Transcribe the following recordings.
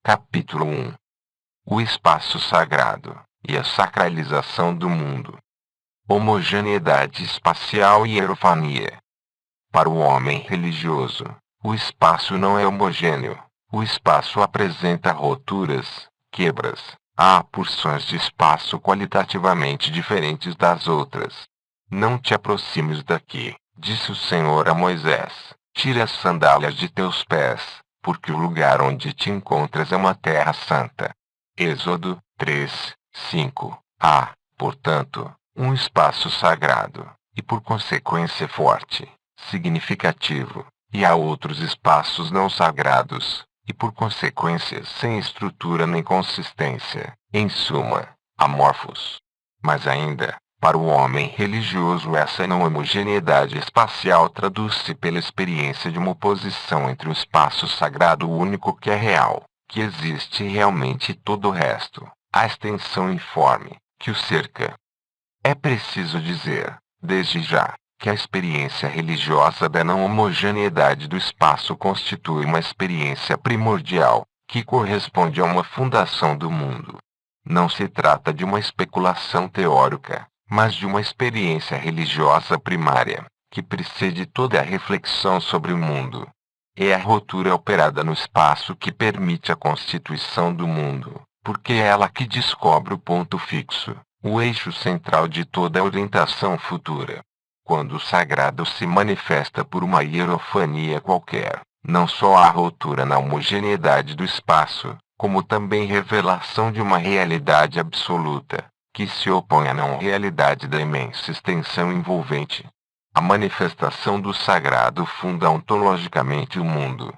Capítulo 1. O espaço sagrado e a sacralização do mundo. Homogeneidade espacial e hierofania. Para o homem religioso, o espaço não é homogêneo. O espaço apresenta roturas, quebras. Há porções de espaço qualitativamente diferentes das outras. Não te aproximes daqui, disse o Senhor a Moisés. Tira as sandálias de teus pés, porque o lugar onde te encontras é uma terra santa. Êxodo 3, 5. Há, portanto, um espaço sagrado, e por consequência forte, significativo, e há outros espaços não sagrados, e por consequência sem estrutura nem consistência, em suma, amorfos. Mas ainda, para o homem religioso essa não homogeneidade espacial traduz-se pela experiência de uma oposição entre o espaço sagrado único que é real, que existe realmente e todo o resto, a extensão informe, que o cerca. É preciso dizer, desde já, que a experiência religiosa da não homogeneidade do espaço constitui uma experiência primordial, que corresponde a uma fundação do mundo. Não se trata de uma especulação teórica, mas de uma experiência religiosa primária, que precede toda a reflexão sobre o mundo. É a rotura operada no espaço que permite a constituição do mundo, porque é ela que descobre o ponto fixo, o eixo central de toda a orientação futura. Quando o sagrado se manifesta por uma hierofania qualquer, não só há rotura na homogeneidade do espaço, como também revelação de uma realidade absoluta, que se opõe à não-realidade da imensa extensão envolvente. A manifestação do sagrado funda ontologicamente o mundo.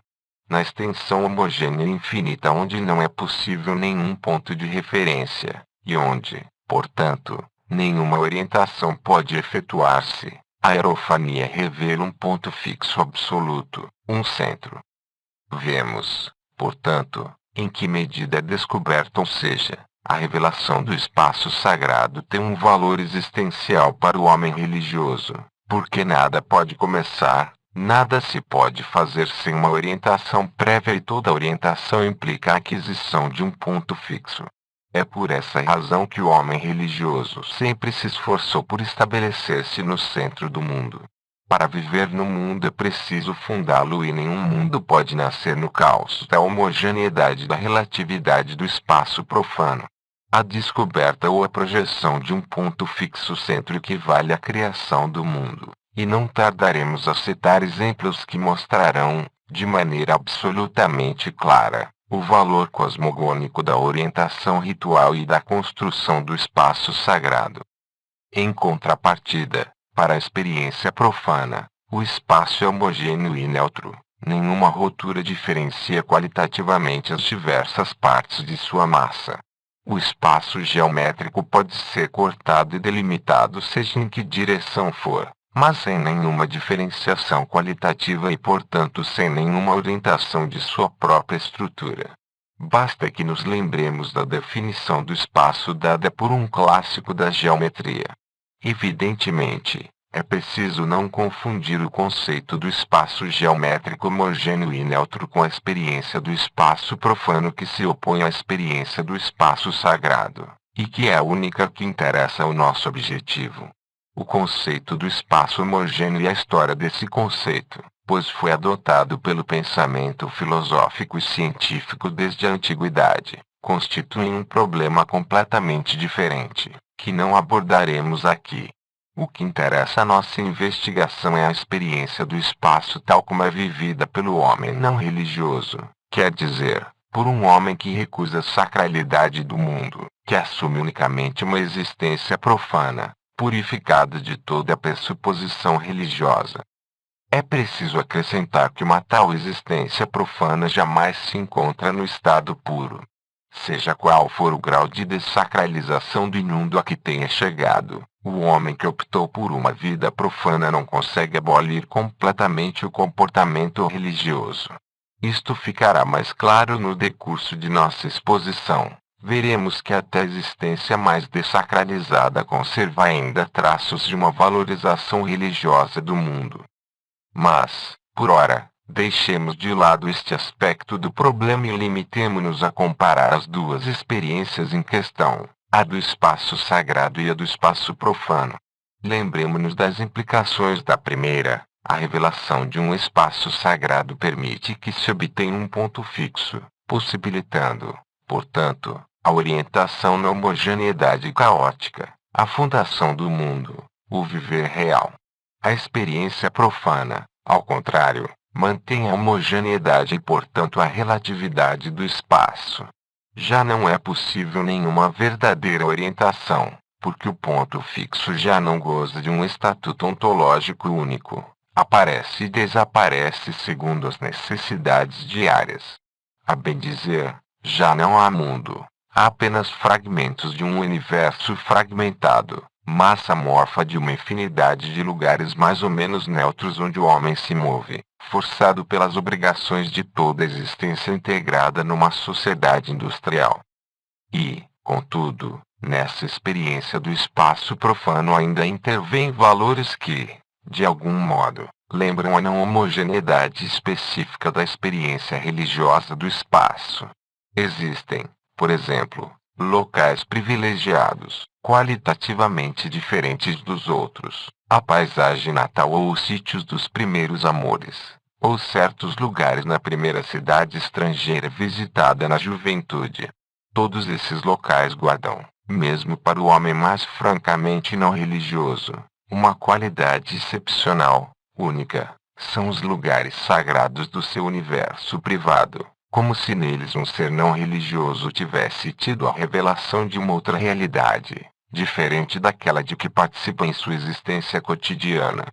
Na extensão homogênea e infinita onde não é possível nenhum ponto de referência, e onde, portanto, nenhuma orientação pode efetuar-se, a hierofania revela um ponto fixo absoluto, um centro. Vemos, portanto, em que medida é descoberta, ou seja, a revelação do espaço sagrado tem um valor existencial para o homem religioso, porque nada pode começar, nada se pode fazer sem uma orientação prévia e toda orientação implica a aquisição de um ponto fixo. É por essa razão que o homem religioso sempre se esforçou por estabelecer-se no centro do mundo. Para viver no mundo é preciso fundá-lo e nenhum mundo pode nascer no caos da homogeneidade da relatividade do espaço profano. A descoberta ou a projeção de um ponto fixo centro equivale à criação do mundo, e não tardaremos a citar exemplos que mostrarão, de maneira absolutamente clara, o valor cosmogônico da orientação ritual e da construção do espaço sagrado. Em contrapartida, para a experiência profana, o espaço é homogêneo e neutro. Nenhuma rotura diferencia qualitativamente as diversas partes de sua massa. O espaço geométrico pode ser cortado e delimitado seja em que direção for, mas sem nenhuma diferenciação qualitativa e, portanto, sem nenhuma orientação de sua própria estrutura. Basta que nos lembremos da definição do espaço dada por um clássico da geometria. Evidentemente, é preciso não confundir o conceito do espaço geométrico homogêneo e neutro com a experiência do espaço profano que se opõe à experiência do espaço sagrado, e que é a única que interessa ao nosso objetivo. O conceito do espaço homogêneo e a história desse conceito, pois foi adotado pelo pensamento filosófico e científico desde a antiguidade, constituem um problema completamente diferente, que não abordaremos aqui. O que interessa à nossa investigação é a experiência do espaço tal como é vivida pelo homem não religioso, quer dizer, por um homem que recusa a sacralidade do mundo, que assume unicamente uma existência profana, purificada de toda a pressuposição religiosa. É preciso acrescentar que uma tal existência profana jamais se encontra no estado puro. Seja qual for o grau de dessacralização do mundo a que tenha chegado, o homem que optou por uma vida profana não consegue abolir completamente o comportamento religioso. Isto ficará mais claro no decurso de nossa exposição. Veremos que até a existência mais dessacralizada conserva ainda traços de uma valorização religiosa do mundo. Mas, por ora, Deixemos de lado este aspecto do problema e limitemo-nos a comparar as duas experiências em questão, a do espaço sagrado e a do espaço profano. Lembremos-nos das implicações da primeira. A revelação de um espaço sagrado permite que se obtenha um ponto fixo, possibilitando, portanto, a orientação na homogeneidade caótica, a fundação do mundo, o viver real. A experiência profana, ao contrário, mantém a homogeneidade e, portanto, a relatividade do espaço. Já não é possível nenhuma verdadeira orientação, porque o ponto fixo já não goza de um estatuto ontológico único. Aparece e desaparece segundo as necessidades diárias. A bem dizer, já não há mundo, há apenas fragmentos de um universo fragmentado, massa amorfa de uma infinidade de lugares mais ou menos neutros onde o homem se move, forçado pelas obrigações de toda a existência integrada numa sociedade industrial. E, contudo, nessa experiência do espaço profano ainda intervêm valores que, de algum modo, lembram a não homogeneidade específica da experiência religiosa do espaço. Existem, por exemplo, locais privilegiados, qualitativamente diferentes dos outros, a paisagem natal ou os sítios dos primeiros amores, ou certos lugares na primeira cidade estrangeira visitada na juventude. Todos esses locais guardam, mesmo para o homem mais francamente não religioso, uma qualidade excepcional, única. São os lugares sagrados do seu universo privado, como se neles um ser não religioso tivesse tido a revelação de uma outra realidade, diferente daquela de que participa em sua existência cotidiana.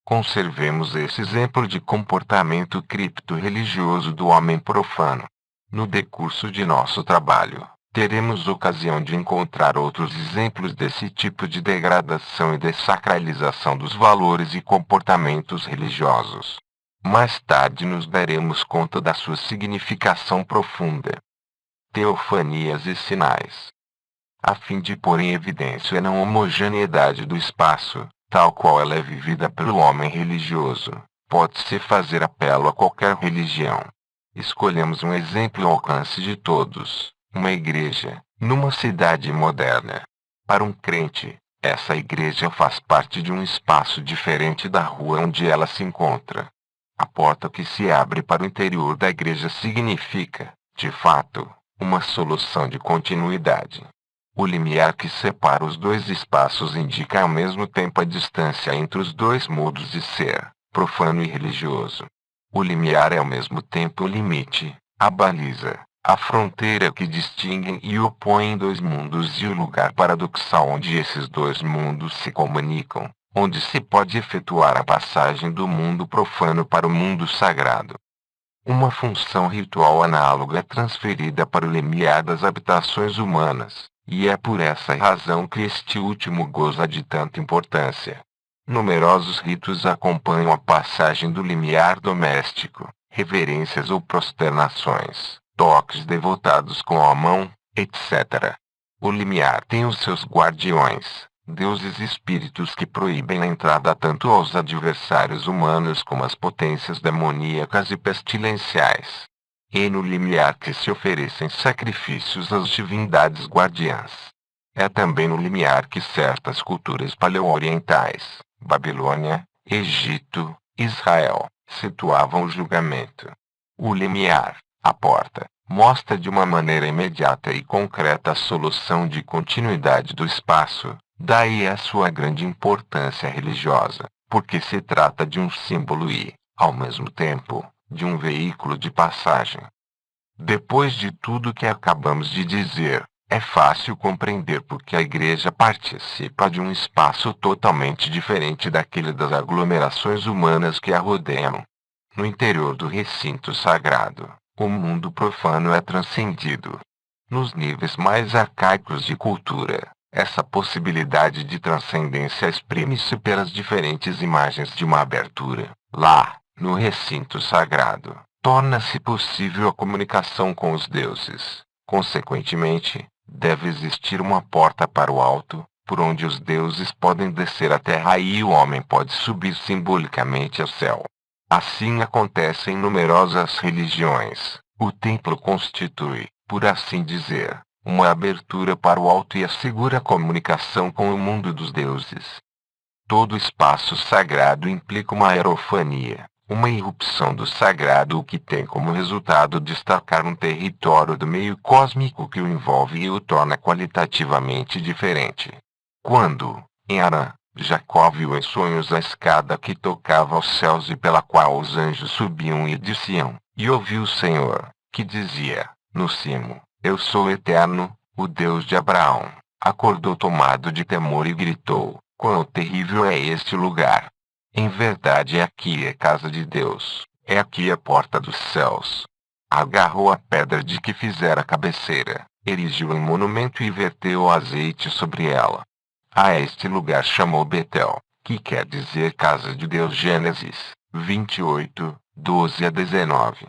Conservemos esse exemplo de comportamento cripto-religioso do homem profano. No decurso de nosso trabalho, teremos ocasião de encontrar outros exemplos desse tipo de degradação e desacralização dos valores e comportamentos religiosos. Mais tarde nos daremos conta da sua significação profunda. Teofanias e sinais. A fim de pôr em evidência a não homogeneidade do espaço, tal qual ela é vivida pelo homem religioso, pode-se fazer apelo a qualquer religião. Escolhemos um exemplo ao alcance de todos, uma igreja, numa cidade moderna. Para um crente, essa igreja faz parte de um espaço diferente da rua onde ela se encontra. A porta que se abre para o interior da igreja significa, de fato, uma solução de continuidade. O limiar que separa os dois espaços indica ao mesmo tempo a distância entre os dois modos de ser, profano e religioso. O limiar é ao mesmo tempo o limite, a baliza, a fronteira que distingue e opõe dois mundos e o lugar paradoxal onde esses dois mundos se comunicam, onde se pode efetuar a passagem do mundo profano para o mundo sagrado. Uma função ritual análoga é transferida para o limiar das habitações humanas, e é por essa razão que este último goza de tanta importância. Numerosos ritos acompanham a passagem do limiar doméstico, reverências ou prosternações, toques devotados com a mão, etc. O limiar tem os seus guardiões, deuses e espíritos que proíbem a entrada tanto aos adversários humanos como às potências demoníacas e pestilenciais. E no limiar que se oferecem sacrifícios às divindades guardiãs. É também no limiar que certas culturas paleoorientais, Babilônia, Egito, Israel, situavam o julgamento. O limiar, a porta, mostra de uma maneira imediata e concreta a solução de continuidade do espaço, daí a sua grande importância religiosa, porque se trata de um símbolo e, ao mesmo tempo, de um veículo de passagem. Depois de tudo que acabamos de dizer, é fácil compreender por que a igreja participa de um espaço totalmente diferente daquele das aglomerações humanas que a rodeiam. No interior do recinto sagrado, o mundo profano é transcendido. Nos níveis mais arcaicos de cultura, essa possibilidade de transcendência exprime-se pelas diferentes imagens de uma abertura. Lá, no recinto sagrado, torna-se possível a comunicação com os deuses. Consequentemente, deve existir uma porta para o alto, por onde os deuses podem descer à terra e o homem pode subir simbolicamente ao céu. Assim acontece em numerosas religiões. O templo constitui, por assim dizer, uma abertura para o alto e assegura a comunicação com o mundo dos deuses. Todo espaço sagrado implica uma aerofania, uma irrupção do sagrado, o que tem como resultado destacar um território do meio cósmico que o envolve e o torna qualitativamente diferente. Quando, em Arã, Jacó viu em sonhos a escada que tocava aos céus e pela qual os anjos subiam e desciam, e ouviu o Senhor, que dizia, no cimo, Eu sou eterno, o Deus de Abraão, acordou tomado de temor e gritou, Quão terrível é este lugar! Em verdade aqui é casa de Deus, é aqui a porta dos céus. Agarrou a pedra de que fizera a cabeceira, erigiu um monumento e verteu o azeite sobre ela. A este lugar chamou Betel, que quer dizer casa de Deus. Gênesis 28, 12 a 19.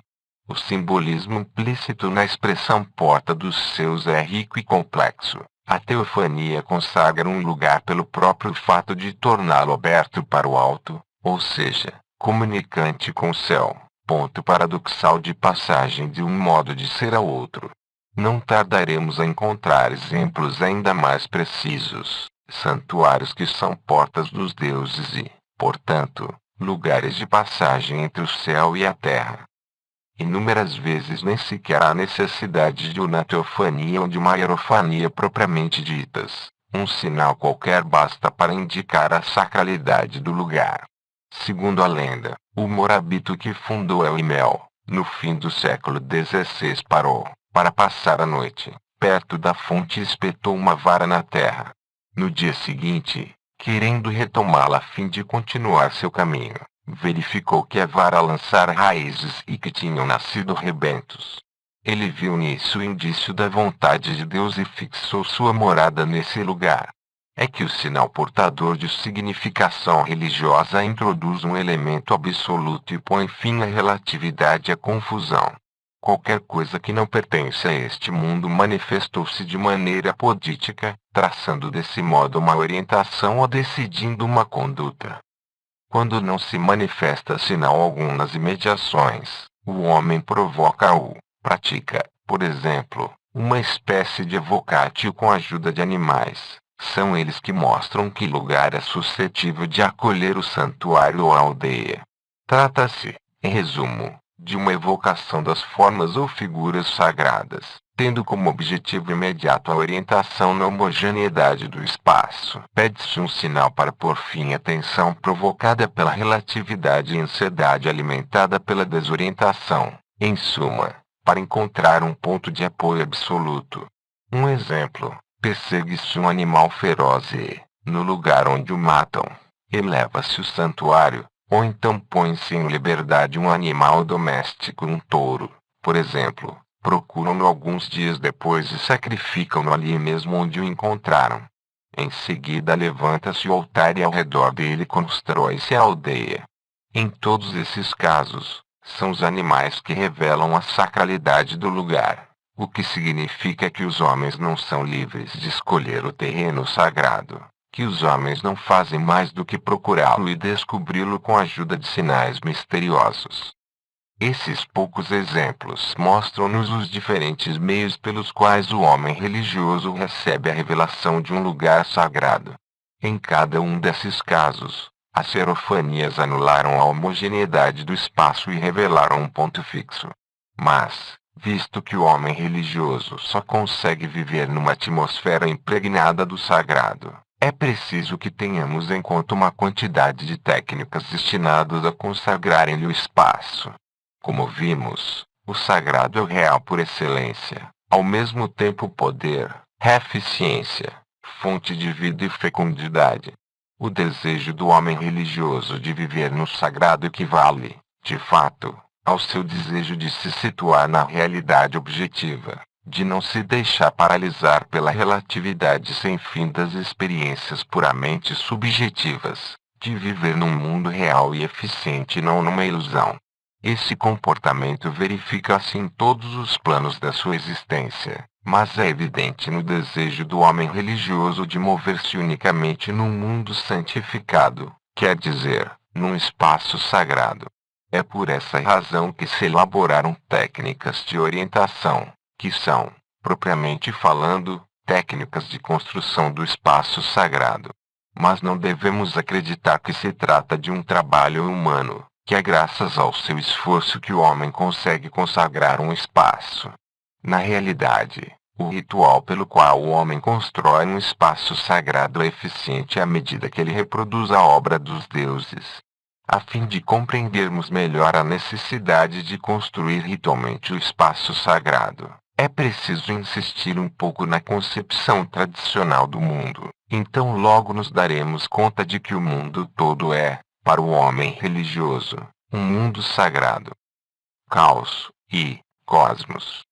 O simbolismo implícito na expressão porta dos céus é rico e complexo. A teofania consagra um lugar pelo próprio fato de torná-lo aberto para o alto, ou seja, comunicante com o céu, ponto paradoxal de passagem de um modo de ser ao outro. Não tardaremos a encontrar exemplos ainda mais precisos, santuários que são portas dos deuses e, portanto, lugares de passagem entre o céu e a terra. Inúmeras vezes nem sequer há necessidade de uma teofania ou de uma aerofania propriamente ditas. Um sinal qualquer basta para indicar a sacralidade do lugar. Segundo a lenda, o morabito que fundou El Imel, no fim do século XVI parou, para passar a noite, perto da fonte e espetou uma vara na terra. No dia seguinte, querendo retomá-la a fim de continuar seu caminho, verificou que a vara lançara raízes e que tinham nascido rebentos. Ele viu nisso o indício da vontade de Deus e fixou sua morada nesse lugar. É que o sinal portador de significação religiosa introduz um elemento absoluto e põe fim à relatividade e à confusão. Qualquer coisa que não pertence a este mundo manifestou-se de maneira apodítica, traçando desse modo uma orientação ou decidindo uma conduta. Quando não se manifesta sinal algum nas imediações, o homem provoca-o, pratica, por exemplo, uma espécie de evocatio com a ajuda de animais. São eles que mostram que lugar é suscetível de acolher o santuário ou a aldeia. Trata-se, em resumo, de uma evocação das formas ou figuras sagradas, tendo como objetivo imediato a orientação na homogeneidade do espaço. Pede-se um sinal para pôr fim à tensão provocada pela relatividade e ansiedade alimentada pela desorientação. Em suma, para encontrar um ponto de apoio absoluto. Um exemplo, persegue-se um animal feroz e, no lugar onde o matam, eleva-se o santuário, ou então põe-se em liberdade um animal doméstico, um touro, por exemplo. Procuram-no alguns dias depois e sacrificam-no ali mesmo onde o encontraram. Em seguida levanta-se o altar e ao redor dele constrói-se a aldeia. Em todos esses casos, são os animais que revelam a sacralidade do lugar, o que significa que os homens não são livres de escolher o terreno sagrado, que os homens não fazem mais do que procurá-lo e descobri-lo com a ajuda de sinais misteriosos. Esses poucos exemplos mostram-nos os diferentes meios pelos quais o homem religioso recebe a revelação de um lugar sagrado. Em cada um desses casos, as serofanias anularam a homogeneidade do espaço e revelaram um ponto fixo. Mas, visto que o homem religioso só consegue viver numa atmosfera impregnada do sagrado, é preciso que tenhamos em conta uma quantidade de técnicas destinadas a consagrarem-lhe o espaço. Como vimos, o sagrado é o real por excelência, ao mesmo tempo poder, eficiência, fonte de vida e fecundidade. O desejo do homem religioso de viver no sagrado equivale, de fato, ao seu desejo de se situar na realidade objetiva, de não se deixar paralisar pela relatividade sem fim das experiências puramente subjetivas, de viver num mundo real e eficiente e não numa ilusão. Esse comportamento verifica-se em todos os planos da sua existência, mas é evidente no desejo do homem religioso de mover-se unicamente num mundo santificado, quer dizer, num espaço sagrado. É por essa razão que se elaboraram técnicas de orientação, que são, propriamente falando, técnicas de construção do espaço sagrado. Mas não devemos acreditar que se trata de um trabalho humano, que é graças ao seu esforço que o homem consegue consagrar um espaço. Na realidade, o ritual pelo qual o homem constrói um espaço sagrado é eficiente à medida que ele reproduz a obra dos deuses. A fim de compreendermos melhor a necessidade de construir ritualmente o espaço sagrado, é preciso insistir um pouco na concepção tradicional do mundo. Então logo nos daremos conta de que o mundo todo é, para o homem religioso, um mundo sagrado. Caos e cosmos.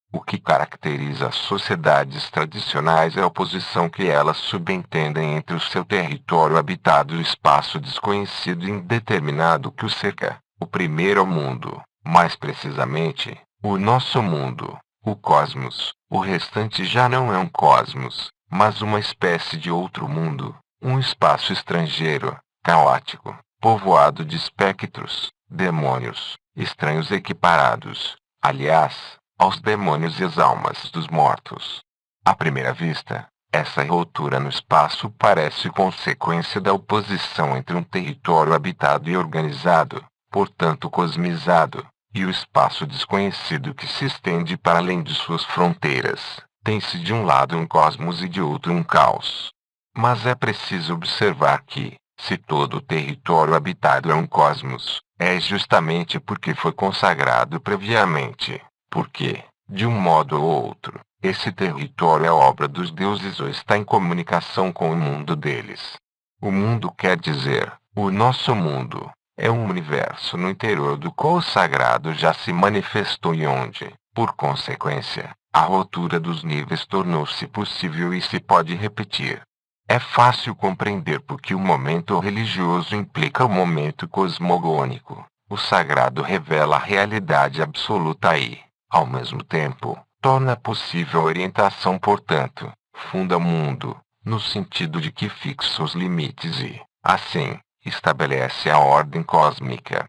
O que caracteriza as sociedades tradicionais é a oposição que elas subentendem entre o seu território habitado e o espaço desconhecido e indeterminado que o cerca. O primeiro é o mundo, mais precisamente, o nosso mundo, o cosmos. O restante já não é um cosmos, mas uma espécie de outro mundo, um espaço estrangeiro, caótico, povoado de espectros, demônios, estranhos equiparados, aliás, aos demônios e às almas dos mortos. À primeira vista, essa ruptura no espaço parece consequência da oposição entre um território habitado e organizado, portanto cosmizado, e o espaço desconhecido que se estende para além de suas fronteiras. Tem-se de um lado um cosmos e de outro um caos. Mas é preciso observar que, se todo o território habitado é um cosmos, é justamente porque foi consagrado previamente. Porque, de um modo ou outro, esse território é obra dos deuses ou está em comunicação com o mundo deles. O mundo quer dizer, o nosso mundo, é um universo no interior do qual o sagrado já se manifestou e onde, por consequência, a ruptura dos níveis tornou-se possível e se pode repetir. É fácil compreender porque o momento religioso implica o momento cosmogônico. O sagrado revela a realidade absoluta e, ao mesmo tempo, torna possível a orientação, portanto, funda o mundo, no sentido de que fixa os limites e, assim, estabelece a ordem cósmica.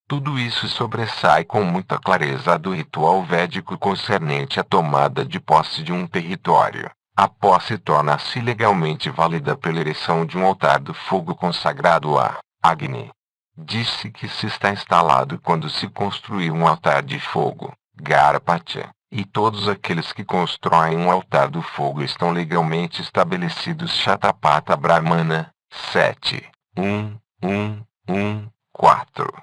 Tudo isso sobressai com muita clareza do ritual védico concernente à tomada de posse de um território. A posse torna-se legalmente válida pela ereção de um altar do fogo consagrado a Agni. Diz-se que se está instalado quando se construir um altar de fogo, Garpatya, e todos aqueles que constroem um altar do fogo estão legalmente estabelecidos. Shatapatha Brahmana 7.1.1.1.4.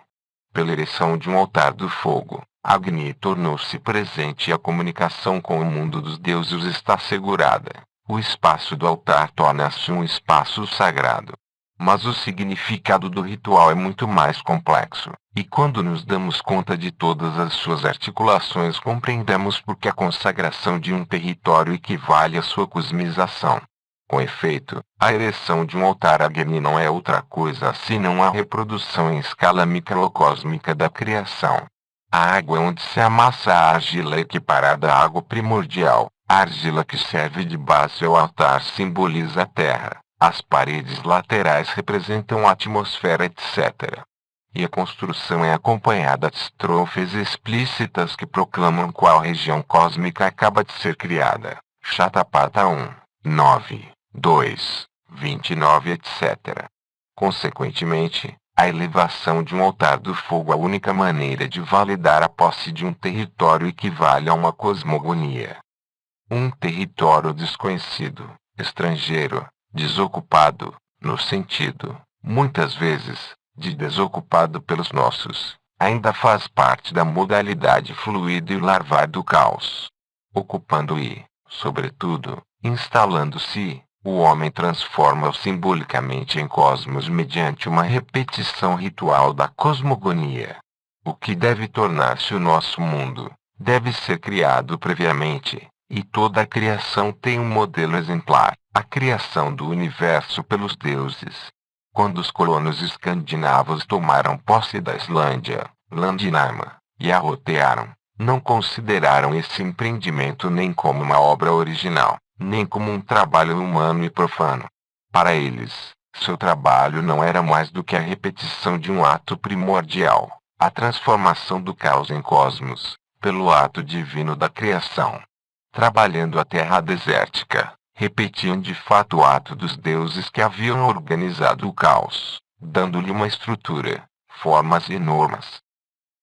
Pela ereção de um altar do fogo, Agni tornou-se presente e a comunicação com o mundo dos deuses está assegurada. O espaço do altar torna-se um espaço sagrado. Mas o significado do ritual é muito mais complexo, e quando nos damos conta de todas as suas articulações compreendemos por que a consagração de um território equivale à sua cosmização. Com efeito, a ereção de um altar Agni não é outra coisa senão a reprodução em escala microcósmica da criação. A água onde se amassa a argila é equiparada à água primordial. A argila que serve de base ao altar simboliza a terra. As paredes laterais representam a atmosfera, etc. E a construção é acompanhada de estrofes explícitas que proclamam qual região cósmica acaba de ser criada. Shatapatha 1, 9, 2, 29, etc. Consequentemente, a elevação de um altar do fogo é a única maneira de validar a posse de um território equivale a uma cosmogonia. Um território desconhecido, estrangeiro, desocupado, no sentido, muitas vezes, de desocupado pelos nossos, ainda faz parte da modalidade fluida e larvar do caos. Ocupando e, sobretudo, instalando-se, o homem transforma-o simbolicamente em cosmos mediante uma repetição ritual da cosmogonia. O que deve tornar-se o nosso mundo, deve ser criado previamente, e toda a criação tem um modelo exemplar, a criação do universo pelos deuses. Quando os colonos escandinavos tomaram posse da Islândia, Landinama, e a rotearam, não consideraram esse empreendimento nem como uma obra original, nem como um trabalho humano e profano. Para eles, seu trabalho não era mais do que a repetição de um ato primordial, a transformação do caos em cosmos, pelo ato divino da criação. Trabalhando a terra desértica, repetiam de fato o ato dos deuses que haviam organizado o caos, dando-lhe uma estrutura, formas e normas.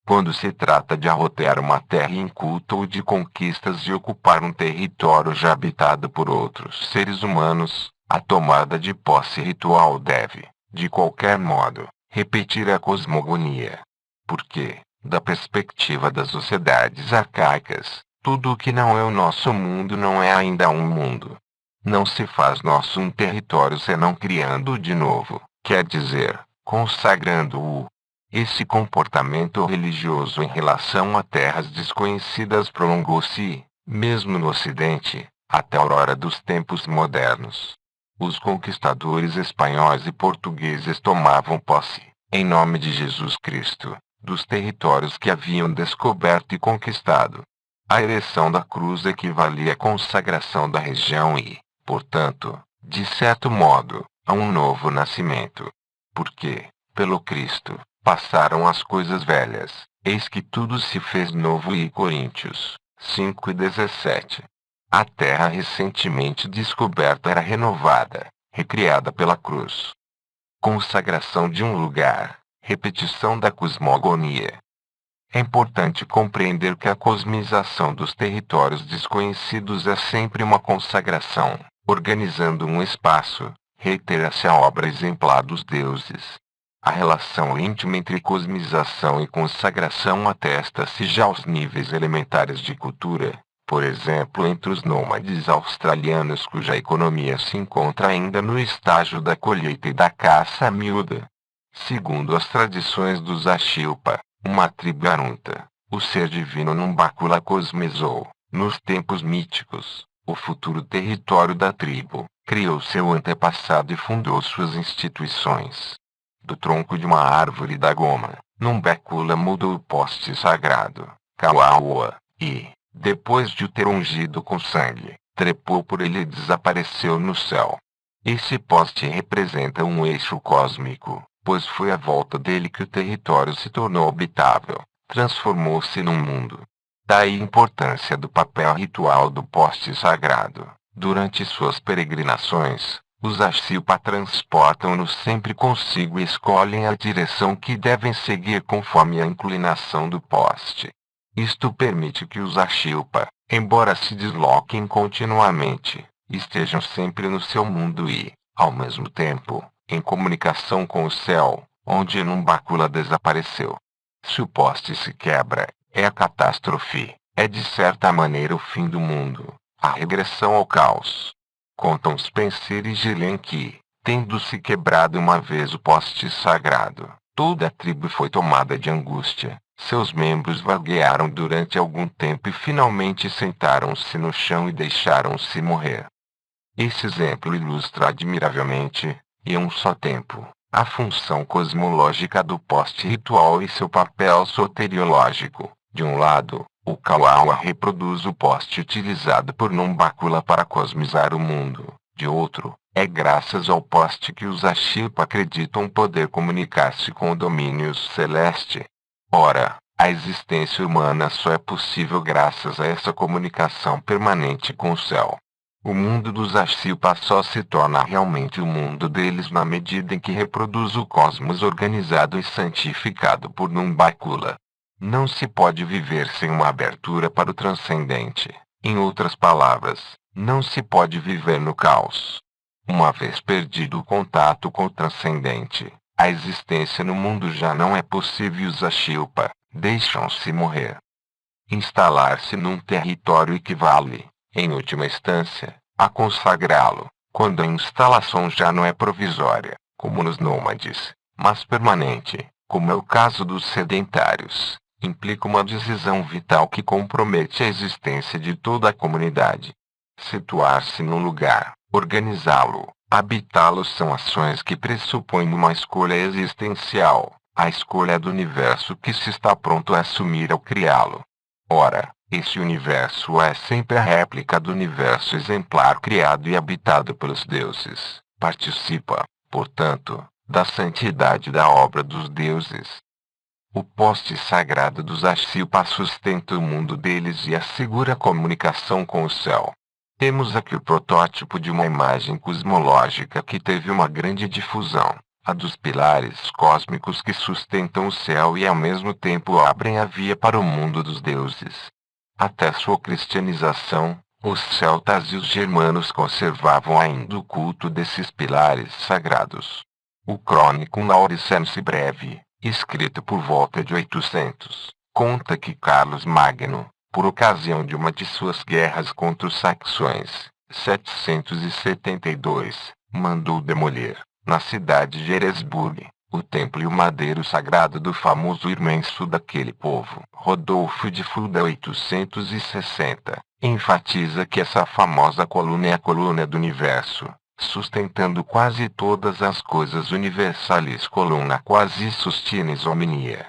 Quando se trata de arrotear uma terra inculta ou de conquistas de ocupar um território já habitado por outros seres humanos, a tomada de posse ritual deve, de qualquer modo, repetir a cosmogonia. Porque, da perspectiva das sociedades arcaicas, tudo o que não é o nosso mundo não é ainda um mundo. Não se faz nosso um território senão criando-o de novo, quer dizer, consagrando-o. Esse comportamento religioso em relação a terras desconhecidas prolongou-se, mesmo no Ocidente, até a aurora dos tempos modernos. Os conquistadores espanhóis e portugueses tomavam posse, em nome de Jesus Cristo, dos territórios que haviam descoberto e conquistado. A ereção da cruz equivalia à consagração da região e, portanto, de certo modo, a um novo nascimento. Porque, pelo Cristo, passaram as coisas velhas, eis que tudo se fez novo. E Coríntios 5:17. A terra recentemente descoberta era renovada, recriada pela cruz. Consagração de um lugar, repetição da cosmogonia. É importante compreender que a cosmização dos territórios desconhecidos é sempre uma consagração, organizando um espaço, reitera-se a obra exemplar dos deuses. A relação íntima entre cosmização e consagração atesta-se já aos níveis elementares de cultura, por exemplo entre os nômades australianos cuja economia se encontra ainda no estágio da colheita e da caça miúda. Segundo as tradições dos Ashilpa, uma tribo Arunta, o ser divino Numbakula cosmizou, nos tempos míticos, o futuro território da tribo, criou seu antepassado e fundou suas instituições. Do tronco de uma árvore da goma, Numbakula mudou o poste sagrado, Kauaua, e, depois de o ter ungido com sangue, trepou por ele e desapareceu no céu. Esse poste representa um eixo cósmico, pois foi à volta dele que o território se tornou habitável, transformou-se num mundo. Daí a importância do papel ritual do poste sagrado. Durante suas peregrinações, os Ashilpa transportam-no sempre consigo e escolhem a direção que devem seguir conforme a inclinação do poste. Isto permite que os Ashilpa, embora se desloquem continuamente, estejam sempre no seu mundo e, ao mesmo tempo, em comunicação com o céu, onde Numbakula desapareceu. Se o poste se quebra, é a catástrofe, é de certa maneira o fim do mundo, a regressão ao caos. Contam Spencer e Gillen que, tendo-se quebrado uma vez o poste sagrado, toda a tribo foi tomada de angústia. Seus membros vaguearam durante algum tempo e finalmente sentaram-se no chão e deixaram-se morrer. Esse exemplo ilustra admiravelmente, e a um só tempo, a função cosmológica do poste ritual e seu papel soteriológico. De um lado, o Kauaua reproduz o poste utilizado por Numbakula para cosmizar o mundo. De outro, é graças ao poste que os Ashilpa acreditam poder comunicar-se com o domínio celeste. Ora, a existência humana só é possível graças a essa comunicação permanente com o céu. O mundo dos Ashilpa só se torna realmente o mundo deles na medida em que reproduz o cosmos organizado e santificado por Numbakula. Não se pode viver sem uma abertura para o transcendente. Em outras palavras, não se pode viver no caos. Uma vez perdido o contato com o transcendente, a existência no mundo já não é possível e os Ashilpa deixam-se morrer. Instalar-se num território equivale, em última instância, a consagrá-lo, quando a instalação já não é provisória, como nos nômades, mas permanente, como é o caso dos sedentários. Implica uma decisão vital que compromete a existência de toda a comunidade. Situar-se num lugar, organizá-lo, habitá-lo são ações que pressupõem uma escolha existencial, a escolha do universo que se está pronto a assumir ao criá-lo. Ora, esse universo é sempre a réplica do universo exemplar criado e habitado pelos deuses. Participa, portanto, da santidade da obra dos deuses. O poste sagrado dos Ashilpa sustenta o mundo deles e assegura a comunicação com o céu. Temos aqui o protótipo de uma imagem cosmológica que teve uma grande difusão, a dos pilares cósmicos que sustentam o céu e ao mesmo tempo abrem a via para o mundo dos deuses. Até sua cristianização, os celtas e os germanos conservavam ainda o culto desses pilares sagrados. O crônico Nauricense Breve, escrito por volta de 800, conta que Carlos Magno, por ocasião de uma de suas guerras contra os saxões, 772, mandou demolir, na cidade de Eresburg, o templo e o madeiro sagrado do famoso imenso daquele povo. Rodolfo de Fulda 860, enfatiza que essa famosa coluna é a coluna do universo, sustentando quase todas as coisas universalis coluna quasi sustinis omnia.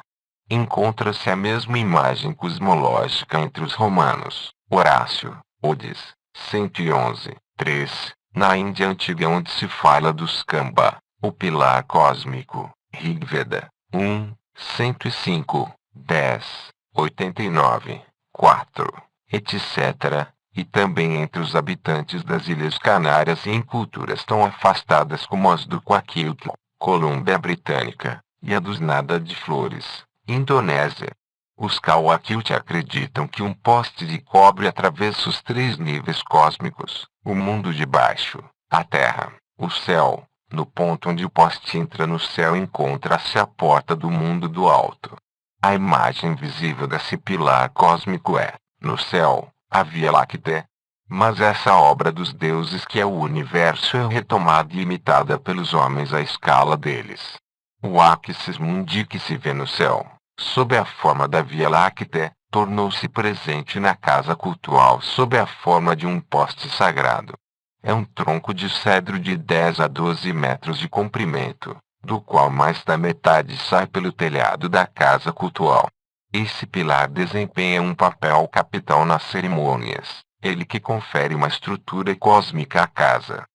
Encontra-se a mesma imagem cosmológica entre os romanos, Horácio, Odes, 111, 3, na Índia antiga onde se fala do Skamba, o pilar cósmico, Rigveda, 1, 105, 10, 89, 4, etc., e também entre os habitantes das Ilhas Canárias e em culturas tão afastadas como as do Kwakiutl, Colômbia Britânica, e a dos Nada de Flores, Indonésia. Os Kwakiutl acreditam que um poste de cobre atravessa os 3 níveis cósmicos, o mundo de baixo, a terra, o céu. No ponto onde o poste entra no céu encontra-se a porta do mundo do alto. A imagem visível desse pilar cósmico é, no céu, a Via Láctea. Mas essa obra dos deuses que é o universo é retomada e imitada pelos homens à escala deles. O Axis Mundi que se vê no céu, sob a forma da Via Láctea, tornou-se presente na casa cultual sob a forma de um poste sagrado. É um tronco de cedro de 10 a 12 metros de comprimento, do qual mais da metade sai pelo telhado da casa cultual. Esse pilar desempenha um papel capital nas cerimônias, ele que confere uma estrutura cósmica à casa.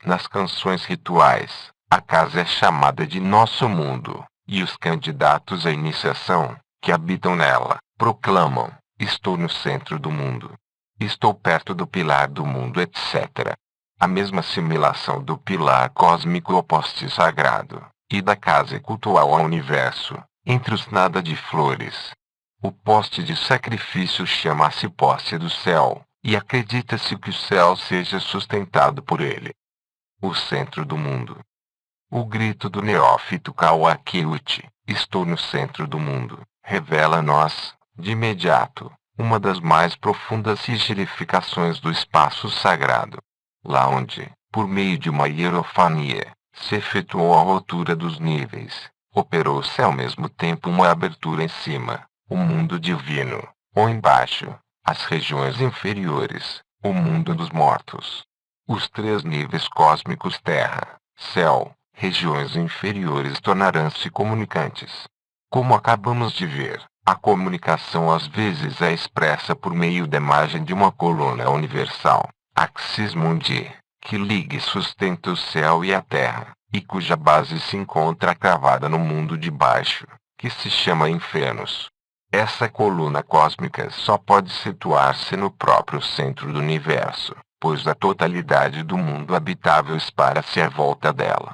Nas canções rituais, a casa é chamada de Nosso Mundo, e os candidatos à iniciação, que habitam nela, proclamam: estou no centro do mundo. Estou perto do pilar do mundo, etc. A mesma assimilação do pilar cósmico ao poste sagrado, e da casa cultual ao universo, entre os nada de flores. O poste de sacrifício chama-se poste do céu, e acredita-se que o céu seja sustentado por ele. O centro do mundo. O grito do neófito Kwakiutl, estou no centro do mundo, revela a nós, de imediato, uma das mais profundas significações do espaço sagrado. Lá onde, por meio de uma hierofania, se efetuou a rotura dos níveis, operou-se ao mesmo tempo uma abertura em cima, o mundo divino, ou embaixo, as regiões inferiores, o mundo dos mortos. Os 3 níveis cósmicos terra, céu, regiões inferiores tornarão-se comunicantes. Como acabamos de ver, a comunicação às vezes é expressa por meio da imagem de uma coluna universal, Axis Mundi, que liga e sustenta o céu e a terra, e cuja base se encontra cravada no mundo de baixo, que se chama Infernos. Essa coluna cósmica só pode situar-se no próprio centro do universo, pois a totalidade do mundo habitável espalha-se à volta dela.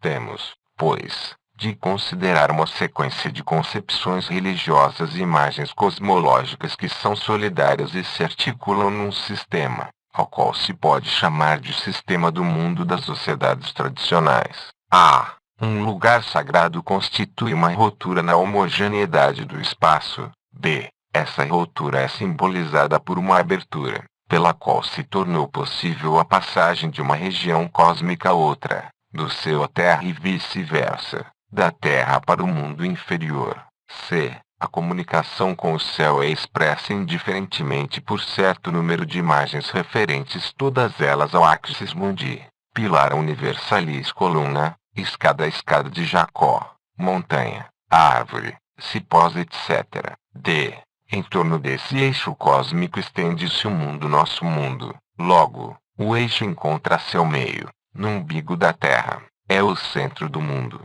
Temos, pois, de considerar uma sequência de concepções religiosas e imagens cosmológicas que são solidárias e se articulam num sistema, ao qual se pode chamar de sistema do mundo das sociedades tradicionais. A. Um lugar sagrado constitui uma ruptura na homogeneidade do espaço. B. Essa ruptura é simbolizada por uma abertura, pela qual se tornou possível a passagem de uma região cósmica a outra, do céu à terra e vice-versa, da terra para o mundo inferior. C. A comunicação com o céu é expressa indiferentemente por certo número de imagens referentes todas elas ao Axis Mundi, pilar universalis coluna, escada de Jacó, montanha, árvore, cipós etc. D. Em torno desse eixo cósmico estende-se o mundo nosso mundo. Logo, o eixo encontra-se ao meio, no umbigo da Terra. É o centro do mundo.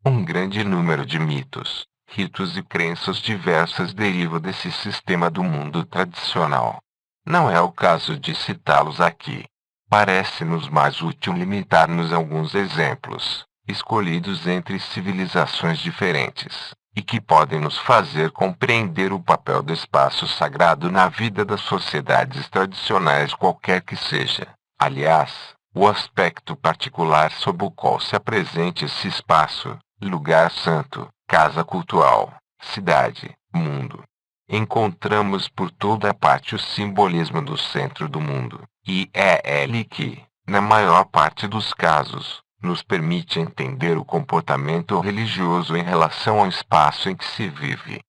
Um grande número de mitos, ritos e crenças diversas derivam desse sistema do mundo tradicional. Não é o caso de citá-los aqui. Parece-nos mais útil limitar-nos a alguns exemplos, escolhidos entre civilizações diferentes, e que podem nos fazer compreender o papel do espaço sagrado na vida das sociedades tradicionais qualquer que seja. Aliás, o aspecto particular sob o qual se apresenta esse espaço, lugar santo, casa cultural, cidade, mundo. Encontramos por toda parte o simbolismo do centro do mundo, e é ele que, na maior parte dos casos, nos permite entender o comportamento religioso em relação ao espaço em que se vive.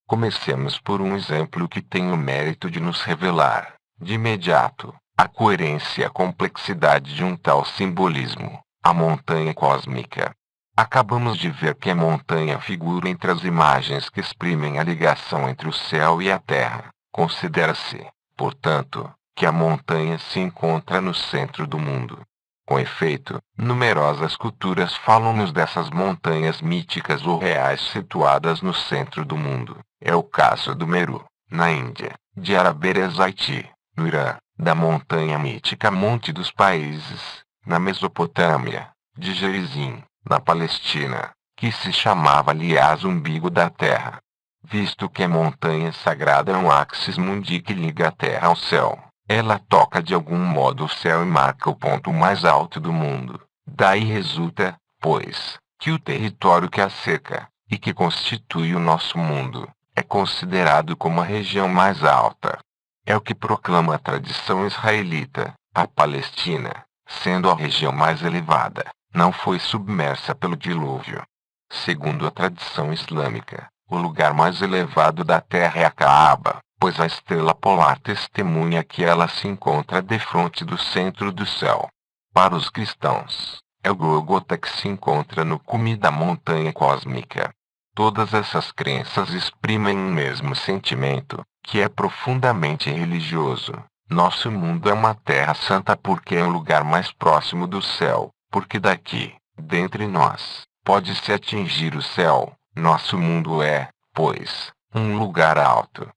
Comecemos por um exemplo que tem o mérito de nos revelar, de imediato, a coerência e a complexidade de um tal simbolismo, a montanha cósmica. Acabamos de ver que a montanha figura entre as imagens que exprimem a ligação entre o céu e a terra. Considera-se, portanto, que a montanha se encontra no centro do mundo. Com efeito, numerosas culturas falam-nos dessas montanhas míticas ou reais situadas no centro do mundo. É o caso do Meru, na Índia, de Araberes-Haiti, no Irã, da montanha mítica Monte dos Países, na Mesopotâmia, de Gerizim, na Palestina, que se chamava aliás umbigo da terra. Visto que a montanha sagrada é um axis mundi que liga a terra ao céu, ela toca de algum modo o céu e marca o ponto mais alto do mundo. Daí resulta, pois, que o território que a cerca, e que constitui o nosso mundo, é considerado como a região mais alta. É o que proclama a tradição israelita. A Palestina, sendo a região mais elevada, não foi submersa pelo dilúvio. Segundo a tradição islâmica, o lugar mais elevado da terra é a Caaba, pois a estrela polar testemunha que ela se encontra defronte do centro do céu. Para os cristãos, é o Gólgota que se encontra no cume da montanha cósmica. Todas essas crenças exprimem um mesmo sentimento, que é profundamente religioso. Nosso mundo é uma terra santa porque é o lugar mais próximo do céu, porque daqui, dentre nós, pode-se atingir o céu. Nosso mundo é, pois, um lugar alto.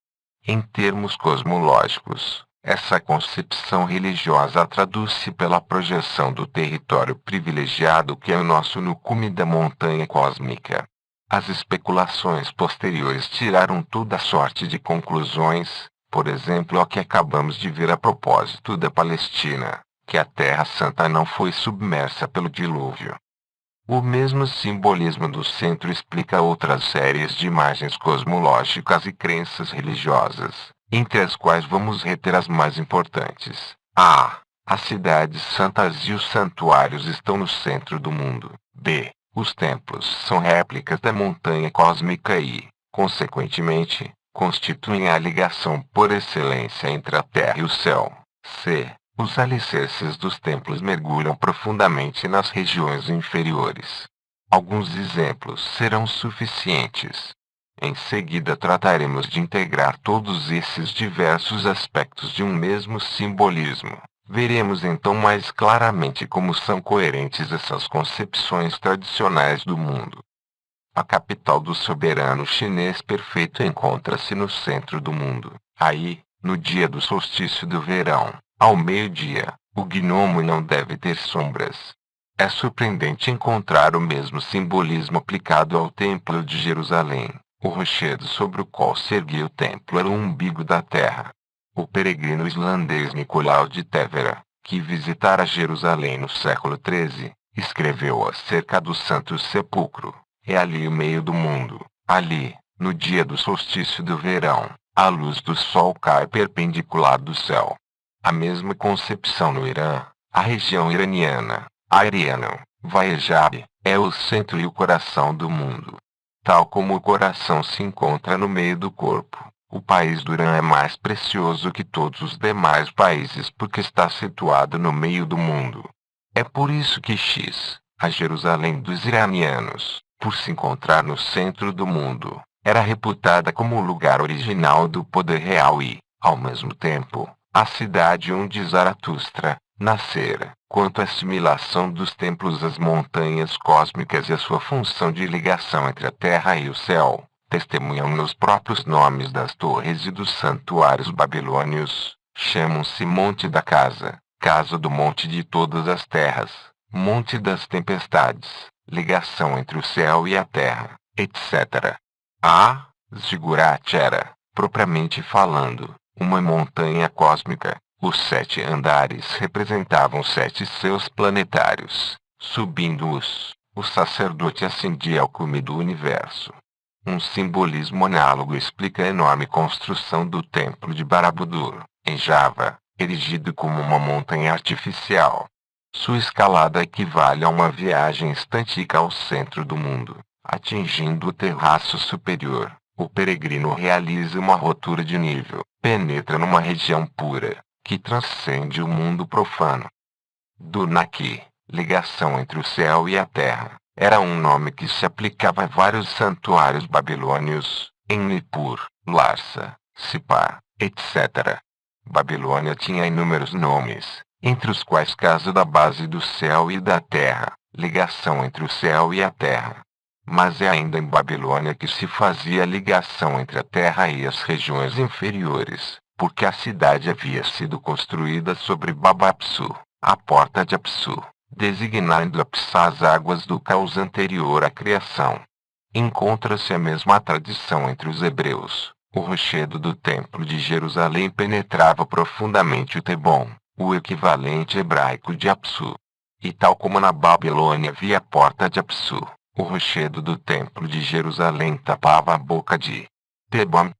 Em termos cosmológicos, essa concepção religiosa traduz-se pela projeção do território privilegiado que é o nosso no cume da montanha cósmica. As especulações posteriores tiraram toda sorte de conclusões, por exemplo a que acabamos de ver a propósito da Palestina, que a Terra Santa não foi submersa pelo dilúvio. O mesmo simbolismo do centro explica outras séries de imagens cosmológicas e crenças religiosas, entre as quais vamos reter as mais importantes. A. As cidades santas e os santuários estão no centro do mundo. B. Os templos são réplicas da montanha cósmica e, consequentemente, constituem a ligação por excelência entre a terra e o céu. C. Os alicerces dos templos mergulham profundamente nas regiões inferiores. Alguns exemplos serão suficientes. Em seguida trataremos de integrar todos esses diversos aspectos de um mesmo simbolismo. Veremos então mais claramente como são coerentes essas concepções tradicionais do mundo. A capital do soberano chinês perfeito encontra-se no centro do mundo. Aí, no dia do solstício do verão, ao meio-dia, o gnomo não deve ter sombras. É surpreendente encontrar o mesmo simbolismo aplicado ao Templo de Jerusalém. O rochedo sobre o qual se erguia o templo era o umbigo da terra. O peregrino islandês Nicolau de Tevera, que visitara Jerusalém no século XIII, escreveu acerca do Santo Sepulcro. É ali o meio do mundo. Ali, no dia do solstício do verão, a luz do sol cai perpendicular do céu. A mesma concepção no Irã, a região iraniana, Ariano, Vajrayana, é o centro e o coração do mundo. Tal como o coração se encontra no meio do corpo, o país do Irã é mais precioso que todos os demais países porque está situado no meio do mundo. É por isso que a Jerusalém dos iranianos, por se encontrar no centro do mundo, era reputada como o lugar original do poder real e, ao mesmo tempo, a cidade onde Zaratustra, nascer, quanto à assimilação dos templos às montanhas cósmicas e a sua função de ligação entre a terra e o céu, testemunham nos próprios nomes das torres e dos santuários babilônios. Chamam-se Monte da Casa, Casa do Monte de todas as terras, Monte das Tempestades, ligação entre o céu e a terra, etc. A Ziggurat era, propriamente falando, uma montanha cósmica. Os 7 andares representavam 7 seus planetários. Subindo-os, o sacerdote ascendia ao cume do universo. Um simbolismo análogo explica a enorme construção do Templo de Barabudur, em Java, erigido como uma montanha artificial. Sua escalada equivale a uma viagem estântica ao centro do mundo. Atingindo o terraço superior, o peregrino realiza uma rotura de nível, penetra numa região pura, que transcende o mundo profano. Dunaki, ligação entre o céu e a terra, era um nome que se aplicava a vários santuários babilônios, em Nippur, Larsa, Sippar, etc. Babilônia tinha inúmeros nomes, entre os quais Casa da Base do Céu e da Terra, ligação entre o céu e a terra. Mas é ainda em Babilônia que se fazia a ligação entre a terra e as regiões inferiores, porque a cidade havia sido construída sobre Babapsu, a porta de Apsu, designando Apsá as águas do caos anterior à criação. Encontra-se a mesma tradição entre os hebreus. O rochedo do Templo de Jerusalém penetrava profundamente o Tebom, o equivalente hebraico de Apsu. E tal como na Babilônia havia a porta de Apsu, o rochedo do Templo de Jerusalém tapava a boca de Tebom.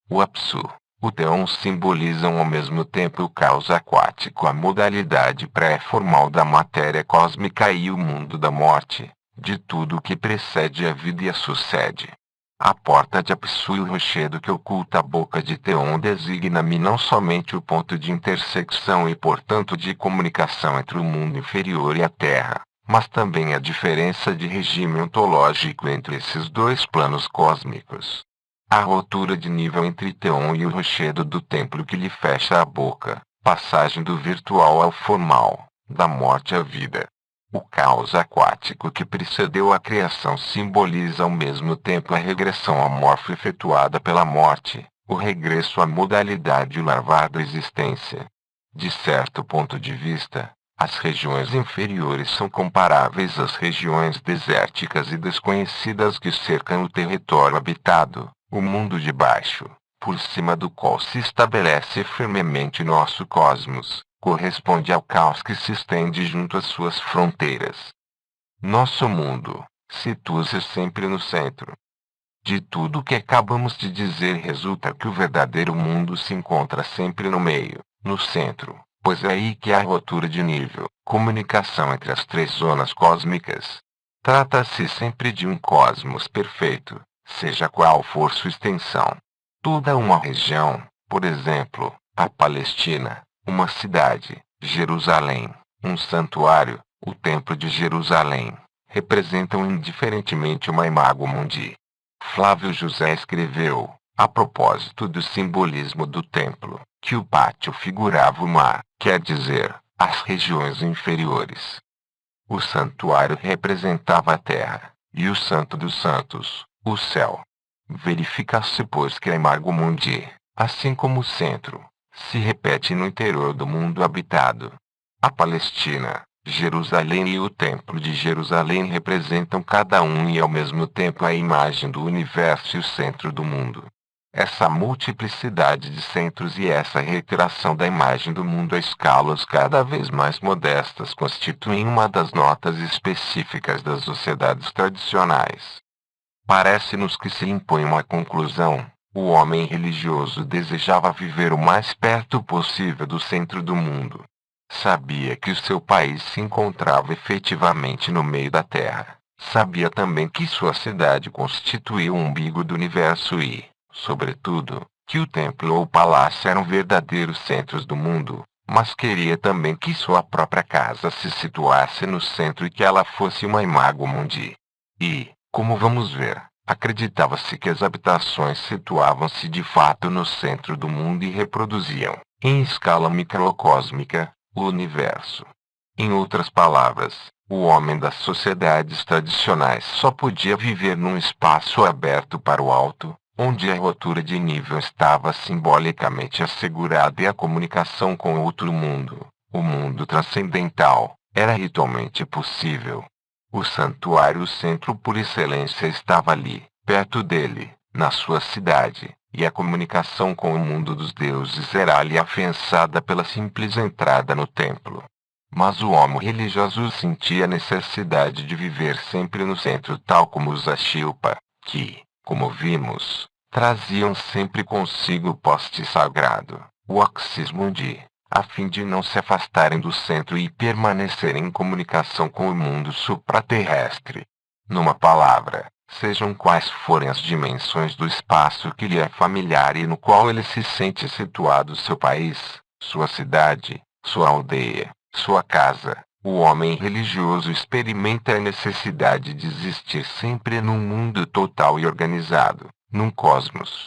O Apsu, o Teon simbolizam ao mesmo tempo o caos aquático, a modalidade pré-formal da matéria cósmica e o mundo da morte, de tudo o que precede a vida e a sucede. A porta de Apsu e o rochedo que oculta a boca de Teon designa-me não somente o ponto de intersecção e portanto de comunicação entre o mundo inferior e a Terra, mas também a diferença de regime ontológico entre esses dois planos cósmicos. A rotura de nível entre Teon e o rochedo do templo que lhe fecha a boca, passagem do virtual ao formal, da morte à vida. O caos aquático que precedeu a criação simboliza ao mesmo tempo a regressão à morfo efetuada pela morte, o regresso à modalidade larvar da existência. De certo ponto de vista, as regiões inferiores são comparáveis às regiões desérticas e desconhecidas que cercam o território habitado, o mundo de baixo, por cima do qual se estabelece firmemente nosso cosmos, corresponde ao caos que se estende junto às suas fronteiras. Nosso mundo situa-se sempre no centro. De tudo o que acabamos de dizer resulta que o verdadeiro mundo se encontra sempre no meio, no centro, pois é aí que há rotura de nível, comunicação entre as 3 zonas cósmicas. Trata-se sempre de um cosmos perfeito, seja qual for sua extensão. Toda uma região, por exemplo, a Palestina, uma cidade, Jerusalém, um santuário, o Templo de Jerusalém, representam indiferentemente uma imago mundi. Flávio José escreveu, a propósito do simbolismo do templo, que o pátio figurava o mar, quer dizer, as regiões inferiores. O santuário representava a terra, e o santo dos santos, o céu. Verifica-se, pois, que a imago mundi, assim como o centro, se repete no interior do mundo habitado. A Palestina, Jerusalém e o Templo de Jerusalém representam cada um e ao mesmo tempo a imagem do universo e o centro do mundo. Essa multiplicidade de centros e essa reiteração da imagem do mundo a escalas cada vez mais modestas constituem uma das notas específicas das sociedades tradicionais. Parece-nos que se impõe uma conclusão. O homem religioso desejava viver o mais perto possível do centro do mundo. Sabia que o seu país se encontrava efetivamente no meio da terra. Sabia também que sua cidade constituía o umbigo do universo e, sobretudo, que o templo ou palácio eram verdadeiros centros do mundo, mas queria também que sua própria casa se situasse no centro e que ela fosse uma imago mundi. E, como vamos ver, acreditava-se que as habitações situavam-se de fato no centro do mundo e reproduziam, em escala microcósmica, o universo. Em outras palavras, o homem das sociedades tradicionais só podia viver num espaço aberto para o alto, onde a rotura de nível estava simbolicamente assegurada e a comunicação com outro mundo, o mundo transcendental, era ritualmente possível. O santuário, o centro por excelência, estava ali, perto dele, na sua cidade, e a comunicação com o mundo dos deuses era ali afiançada pela simples entrada no templo. Mas o homem religioso sentia a necessidade de viver sempre no centro, tal como os Ashilpa, que, como vimos, traziam sempre consigo o poste sagrado, o Oxismundi, a fim de não se afastarem do centro e permanecerem em comunicação com o mundo supraterrestre. Numa palavra, sejam quais forem as dimensões do espaço que lhe é familiar e no qual ele se sente situado, seu país, sua cidade, sua aldeia, sua casa, o homem religioso experimenta a necessidade de existir sempre num mundo total e organizado, num cosmos.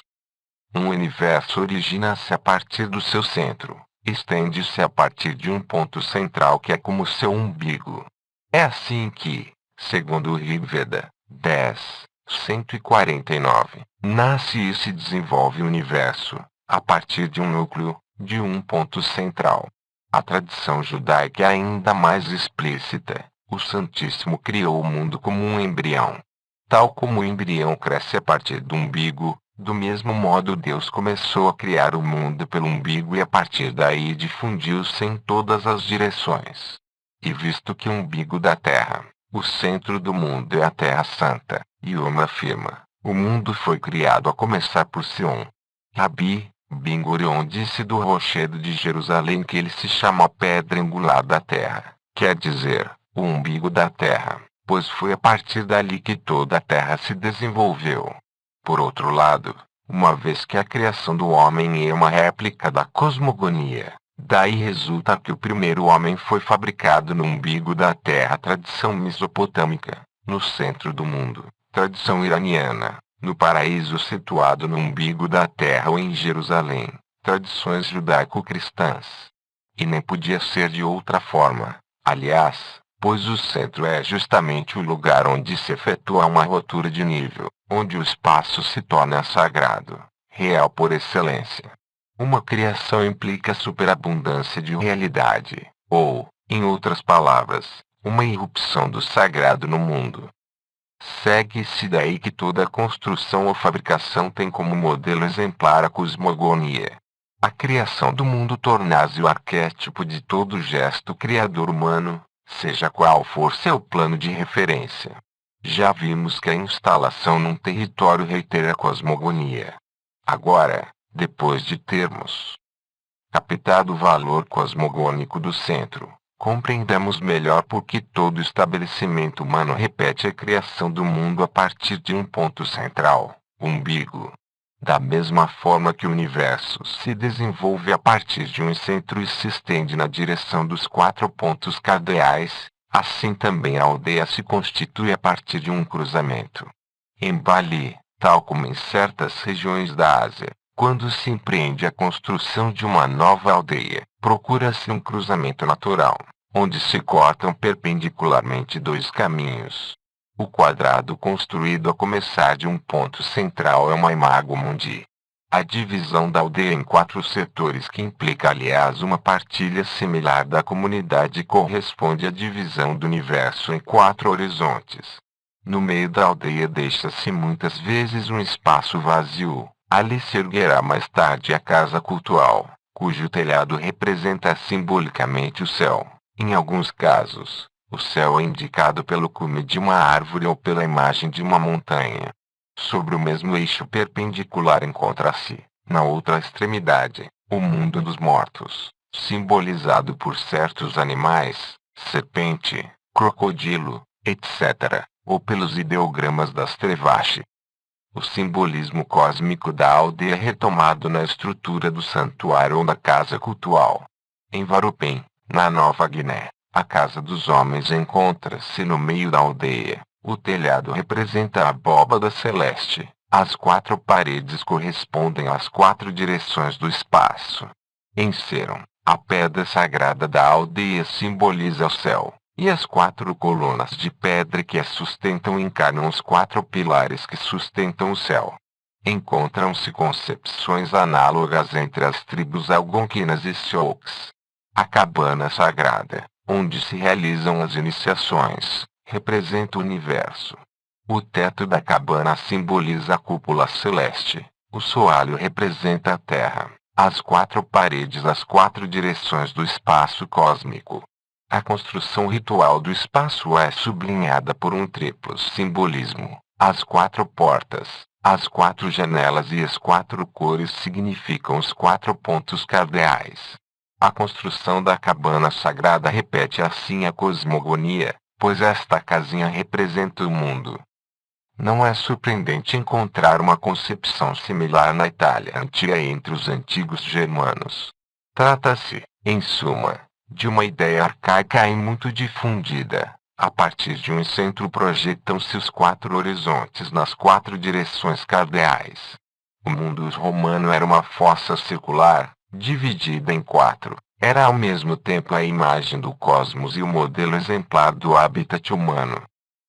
Um universo origina-se a partir do seu centro, estende-se a partir de um ponto central que é como seu umbigo. É assim que, segundo o Rigveda 10:149, nasce e se desenvolve o universo, a partir de um núcleo, de um ponto central. A tradição judaica é ainda mais explícita. O Santíssimo criou o mundo como um embrião. Tal como o embrião cresce a partir do umbigo, do mesmo modo Deus começou a criar o mundo pelo umbigo e a partir daí difundiu-se em todas as direções. E visto que o umbigo da terra, o centro do mundo é a Terra Santa, Yoma afirma, o mundo foi criado a começar por Sion. Rabi Ben Gurion disse do rochedo de Jerusalém que ele se chama a pedra angular da terra, quer dizer, o umbigo da terra, pois foi a partir dali que toda a terra se desenvolveu. Por outro lado, uma vez que a criação do homem é uma réplica da cosmogonia, daí resulta que o primeiro homem foi fabricado no umbigo da terra, tradição mesopotâmica, no centro do mundo, tradição iraniana, no paraíso situado no umbigo da terra ou em Jerusalém, tradições judaico-cristãs. E nem podia ser de outra forma, aliás, pois o centro é justamente o lugar onde se efetua uma rotura de nível, onde o espaço se torna sagrado, real por excelência. Uma criação implica superabundância de realidade, ou, em outras palavras, uma irrupção do sagrado no mundo. Segue-se daí que toda construção ou fabricação tem como modelo exemplar a cosmogonia. A criação do mundo torna-se o arquétipo de todo gesto criador humano, seja qual for seu plano de referência. Já vimos que a instalação num território reitera a cosmogonia. Agora, depois de termos captado o valor cosmogônico do centro, compreendamos melhor por que todo estabelecimento humano repete a criação do mundo a partir de um ponto central, o umbigo. Da mesma forma que o universo se desenvolve a partir de um centro e se estende na direção dos 4 pontos cardeais, assim também a aldeia se constitui a partir de um cruzamento. Em Bali, tal como em certas regiões da Ásia, quando se empreende a construção de uma nova aldeia, procura-se um cruzamento natural, onde se cortam perpendicularmente 2 caminhos. O quadrado construído a começar de um ponto central é uma imago mundi. A divisão da aldeia em 4 setores, que implica aliás uma partilha similar da comunidade, corresponde à divisão do universo em 4 horizontes. No meio da aldeia deixa-se muitas vezes um espaço vazio. Ali se erguerá mais tarde a casa cultual, cujo telhado representa simbolicamente o céu. Em alguns casos, o céu é indicado pelo cume de uma árvore ou pela imagem de uma montanha. Sobre o mesmo eixo perpendicular encontra-se, na outra extremidade, o mundo dos mortos, simbolizado por certos animais, serpente, crocodilo, etc., ou pelos ideogramas das Trevashi. O simbolismo cósmico da aldeia é retomado na estrutura do santuário ou da casa cultual. Em Varupem, na Nova Guiné, a casa dos homens encontra-se no meio da aldeia. O telhado representa a abóbada celeste. As 4 paredes correspondem às 4 direções do espaço. Em Seron, A pedra sagrada da aldeia simboliza o céu, e as 4 colunas de pedra que a sustentam encarnam os 4 pilares que sustentam o céu. Encontram-se concepções análogas entre as tribos algonquinas e Sioux. A cabana sagrada, onde se realizam as iniciações, representa o universo. O teto da cabana simboliza a cúpula celeste. O soalho representa a Terra. As 4 paredes, as 4 direções do espaço cósmico. A construção ritual do espaço é sublinhada por um triplo simbolismo. As 4 portas, as 4 janelas e as 4 cores significam os 4 pontos cardeais. A construção da cabana sagrada repete assim a cosmogonia, pois esta casinha representa o mundo. Não é surpreendente encontrar uma concepção similar na Itália antiga entre os antigos germanos. Trata-se, em suma, de uma ideia arcaica e muito difundida. A partir de um centro projetam-se os 4 horizontes nas 4 direções cardeais. O mundo romano era uma fossa circular, dividida em 4. Era ao mesmo tempo a imagem do cosmos e o modelo exemplar do habitat humano.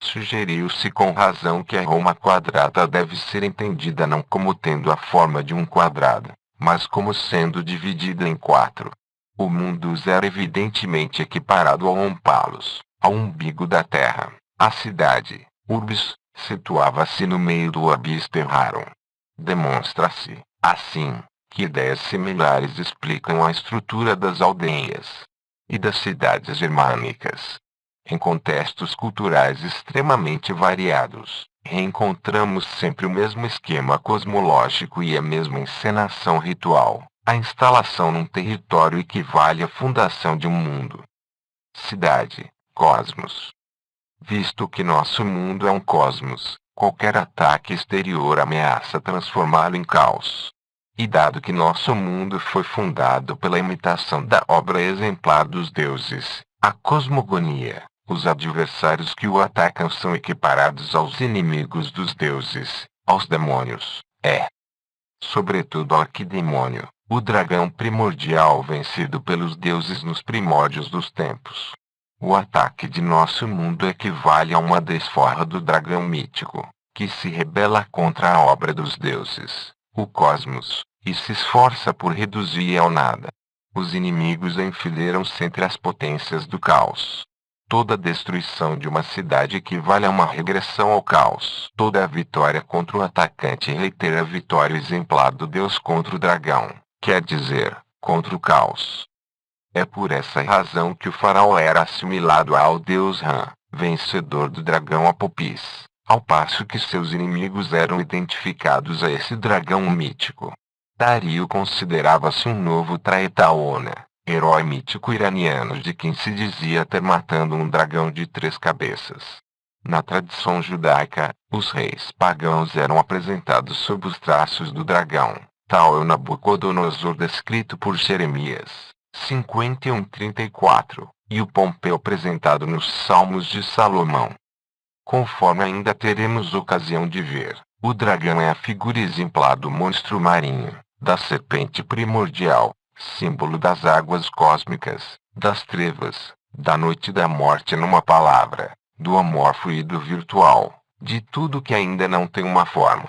Sugeriu-se com razão que a Roma quadrada deve ser entendida não como tendo a forma de um quadrado, mas como sendo dividida em 4. O mundus era evidentemente equiparado ao ompalos, ao umbigo da terra. A cidade, urbis, situava-se no meio do abis terrarum. Demonstra-se, assim, que ideias similares explicam a estrutura das aldeias e das cidades germânicas. Em contextos culturais extremamente variados, reencontramos sempre o mesmo esquema cosmológico e a mesma encenação ritual. A instalação num território equivale à fundação de um mundo. Cidade, cosmos. Visto que nosso mundo é um cosmos, qualquer ataque exterior ameaça transformá-lo em caos. E dado que nosso mundo foi fundado pela imitação da obra exemplar dos deuses, a cosmogonia, os adversários que o atacam são equiparados aos inimigos dos deuses, aos demônios. Sobretudo ao arquidemônio, o dragão primordial vencido pelos deuses nos primórdios dos tempos. O ataque de nosso mundo equivale a uma desforra do dragão mítico, que se rebela contra a obra dos deuses, o cosmos, e se esforça por reduzir ao nada. Os inimigos enfileiram-se entre as potências do caos. Toda destruição de uma cidade equivale a uma regressão ao caos. Toda vitória contra o atacante reitera a vitória exemplar do Deus contra o dragão, quer dizer, contra o caos. É por essa razão que o faraó era assimilado ao deus Ra, vencedor do dragão Apopis, ao passo que seus inimigos eram identificados a esse dragão mítico. Dario considerava-se um novo Traetaona, herói mítico iraniano de quem se dizia ter matado um dragão de 3 cabeças. Na tradição judaica, os reis pagãos eram apresentados sob os traços do dragão, tal é o Nabucodonosor descrito por Jeremias 51:34, e o Pompeu apresentado nos Salmos de Salomão. Conforme ainda teremos ocasião de ver, o dragão é a figura exemplar do monstro marinho, da serpente primordial, símbolo das águas cósmicas, das trevas, da noite e da morte numa palavra, do amorfo e do virtual, de tudo que ainda não tem uma forma.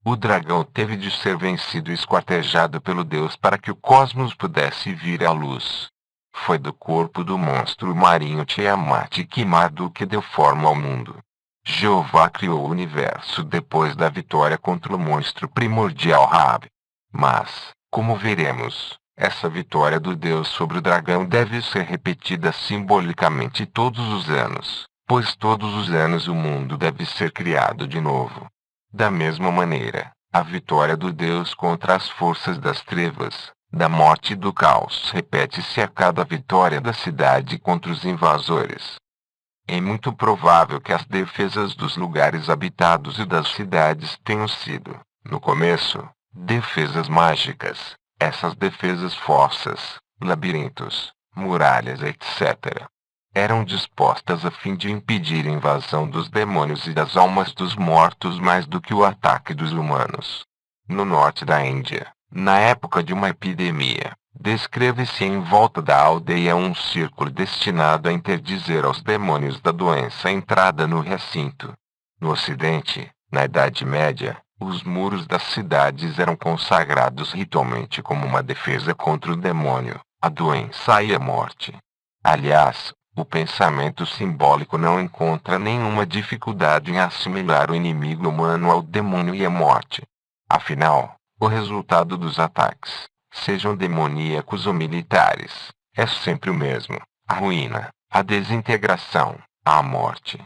O dragão teve de ser vencido e esquartejado pelo Deus para que o cosmos pudesse vir à luz. Foi do corpo do monstro marinho Tiamat que Marduk deu forma ao mundo. Jeová criou o universo depois da vitória contra o monstro primordial Rab. Mas, como veremos, essa vitória do Deus sobre o dragão deve ser repetida simbolicamente todos os anos, pois todos os anos o mundo deve ser criado de novo. Da mesma maneira, a vitória do Deus contra as forças das trevas, da morte e do caos repete-se a cada vitória da cidade contra os invasores. É muito provável que as defesas dos lugares habitados e das cidades tenham sido, no começo, defesas mágicas. Essas defesas fossas, labirintos, muralhas, etc., eram dispostas a fim de impedir a invasão dos demônios e das almas dos mortos mais do que o ataque dos humanos. No norte da Índia, na época de uma epidemia, Descreve-se em volta da aldeia um círculo destinado a interdizer aos demônios da doença a entrada no recinto. No Ocidente, na Idade Média, os muros das cidades eram consagrados ritualmente como uma defesa contra o demônio, a doença e a morte. Aliás, o pensamento simbólico não encontra nenhuma dificuldade em assimilar o inimigo humano ao demônio e à morte. Afinal, o resultado dos ataques, sejam demoníacos ou militares, é sempre o mesmo: a ruína, a desintegração, a morte.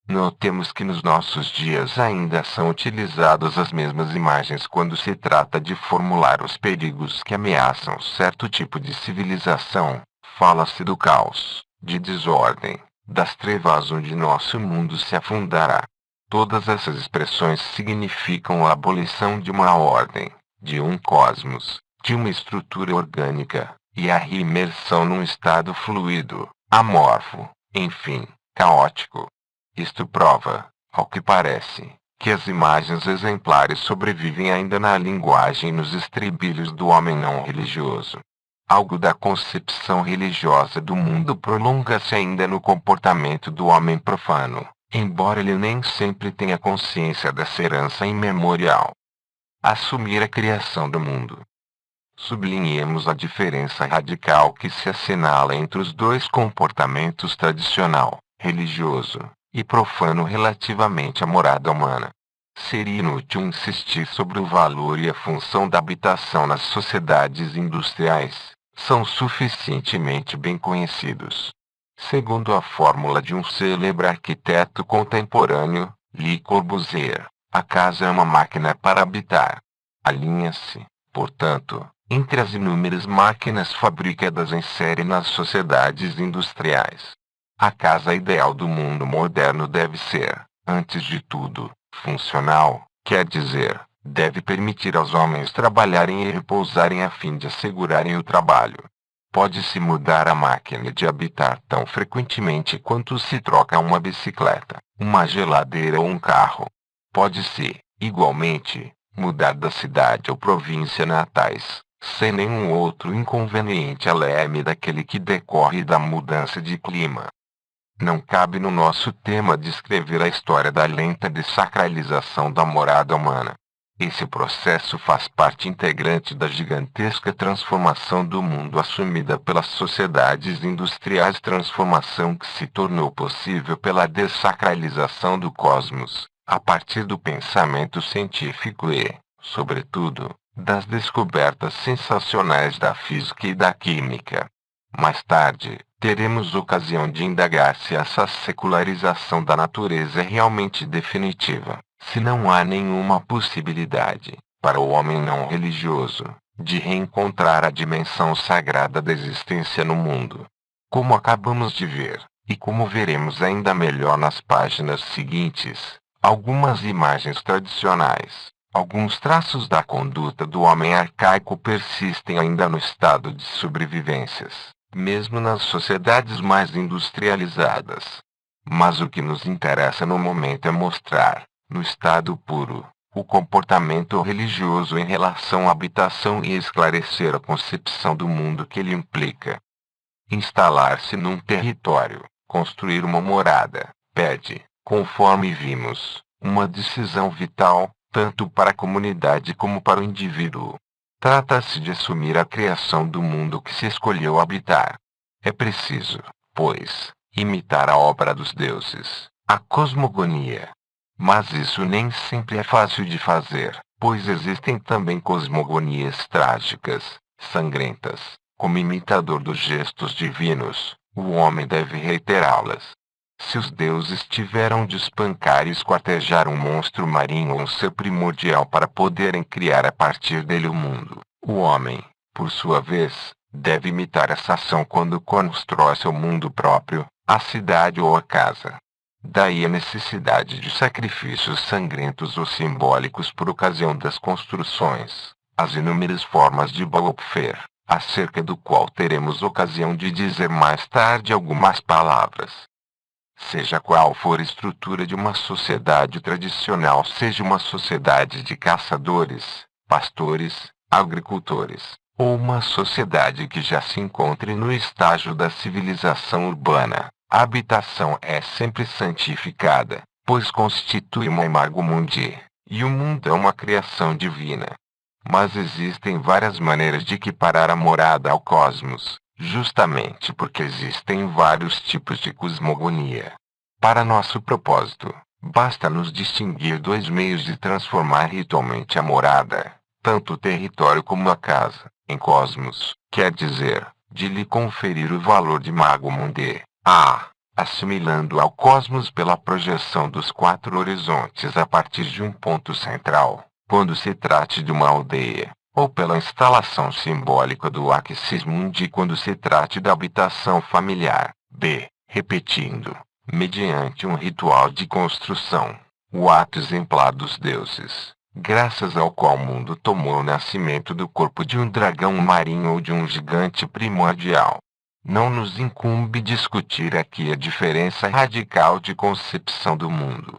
Notemos que nos nossos dias ainda são utilizadas as mesmas imagens quando se trata de formular os perigos que ameaçam certo tipo de civilização. Fala-se do caos, de desordem, das trevas onde nosso mundo se afundará. Todas essas expressões significam a abolição de uma ordem, de um cosmos, de uma estrutura orgânica, e a reimersão num estado fluido, amorfo, enfim, caótico. Isto prova, ao que parece, que as imagens exemplares sobrevivem ainda na linguagem e nos estribilhos do homem não religioso. Algo da concepção religiosa do mundo prolonga-se ainda no comportamento do homem profano, embora ele nem sempre tenha consciência dessa herança imemorial. Assumir a criação do mundo. Sublinhemos a diferença radical que se assinala entre os dois comportamentos tradicional, religioso, e profano relativamente à morada humana. Seria inútil insistir sobre o valor e a função da habitação nas sociedades industriais, são suficientemente bem conhecidos. Segundo a fórmula de um célebre arquiteto contemporâneo, Le Corbusier, a casa é uma máquina para habitar. Alinha-se, portanto, entre as inúmeras máquinas fabricadas em série nas sociedades industriais. A casa ideal do mundo moderno deve ser, antes de tudo, funcional, quer dizer, deve permitir aos homens trabalharem e repousarem a fim de assegurarem o trabalho. Pode-se mudar a máquina de habitar tão frequentemente quanto se troca uma bicicleta, uma geladeira ou um carro. Pode-se, igualmente, mudar da cidade ou província natais, sem nenhum outro inconveniente além daquele que decorre da mudança de clima. Não cabe no nosso tema descrever a história da lenta desacralização da morada humana. Esse processo faz parte integrante da gigantesca transformação do mundo assumida pelas sociedades industriais, transformação que se tornou possível pela desacralização do cosmos, a partir do pensamento científico e, sobretudo, das descobertas sensacionais da física e da química. Mais tarde, teremos ocasião de indagar se essa secularização da natureza é realmente definitiva, se não há nenhuma possibilidade, para o homem não religioso, de reencontrar a dimensão sagrada da existência no mundo. Como acabamos de ver, e como veremos ainda melhor nas páginas seguintes, algumas imagens tradicionais, alguns traços da conduta do homem arcaico persistem ainda no estado de sobrevivências, mesmo nas sociedades mais industrializadas. Mas o que nos interessa no momento é mostrar, no estado puro, o comportamento religioso em relação à habitação e esclarecer a concepção do mundo que ele implica. Instalar-se num território, construir uma morada, pede, conforme vimos, uma decisão vital, tanto para a comunidade como para o indivíduo. Trata-se de assumir a criação do mundo que se escolheu habitar. É preciso, pois, imitar a obra dos deuses, a cosmogonia. Mas isso nem sempre é fácil de fazer, pois existem também cosmogonias trágicas, sangrentas. Como imitador dos gestos divinos, o homem deve reiterá-las. Se os deuses tiveram de espancar e esquartejar um monstro marinho ou um ser primordial para poderem criar a partir dele o mundo, o homem, por sua vez, deve imitar essa ação quando constrói seu mundo próprio, a cidade ou a casa. Daí a necessidade de sacrifícios sangrentos ou simbólicos por ocasião das construções, as inúmeras formas de Balopfer, acerca do qual teremos ocasião de dizer mais tarde algumas palavras. Seja qual for a estrutura de uma sociedade tradicional, seja uma sociedade de caçadores, pastores, agricultores, ou uma sociedade que já se encontre no estágio da civilização urbana. A habitação é sempre santificada, pois constitui uma imago mundi, e o mundo é uma criação divina. Mas existem várias maneiras de equiparar a morada ao cosmos, justamente porque existem vários tipos de cosmogonia. Para nosso propósito, basta nos distinguir dois meios de transformar ritualmente a morada, tanto o território como a casa, em cosmos, quer dizer, de lhe conferir o valor de imago mundi, assimilando ao cosmos pela projeção dos quatro horizontes a partir de um ponto central, quando se trate de uma aldeia, ou pela instalação simbólica do axis mundi quando se trate da habitação familiar. Repetindo, mediante um ritual de construção, o ato exemplar dos deuses, graças ao qual o mundo tomou o nascimento do corpo de um dragão marinho ou de um gigante primordial. Não nos incumbe discutir aqui a diferença radical de concepção do mundo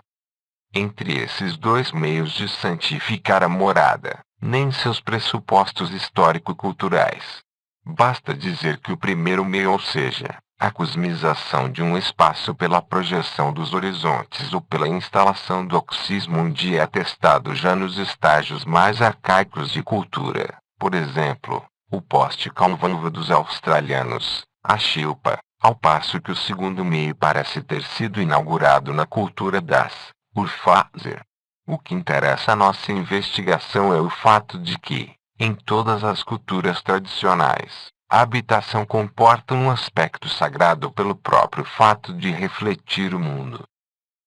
entre esses dois meios de santificar a morada, nem seus pressupostos histórico-culturais. Basta dizer que o primeiro meio, ou seja, a cosmização de um espaço pela projeção dos horizontes ou pela instalação do axis mundi, é atestado já nos estágios mais arcaicos de cultura, por exemplo, o poste canvas dos australianos, a chilpa, ao passo que o segundo meio parece ter sido inaugurado na cultura das Urfazer. O que interessa a nossa investigação é o fato de que, em todas as culturas tradicionais, a habitação comporta um aspecto sagrado pelo próprio fato de refletir o mundo.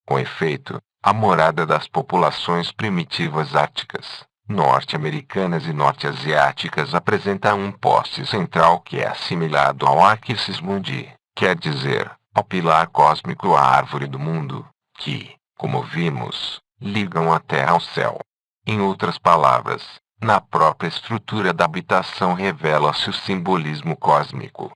Com efeito, a morada das populações primitivas árticas, norte-americanas e norte-asiáticas apresenta um poste central que é assimilado ao axis mundi, quer dizer, ao pilar cósmico, a árvore do mundo, que, como vimos, ligam a terra ao céu. Em outras palavras, na própria estrutura da habitação revela-se o simbolismo cósmico.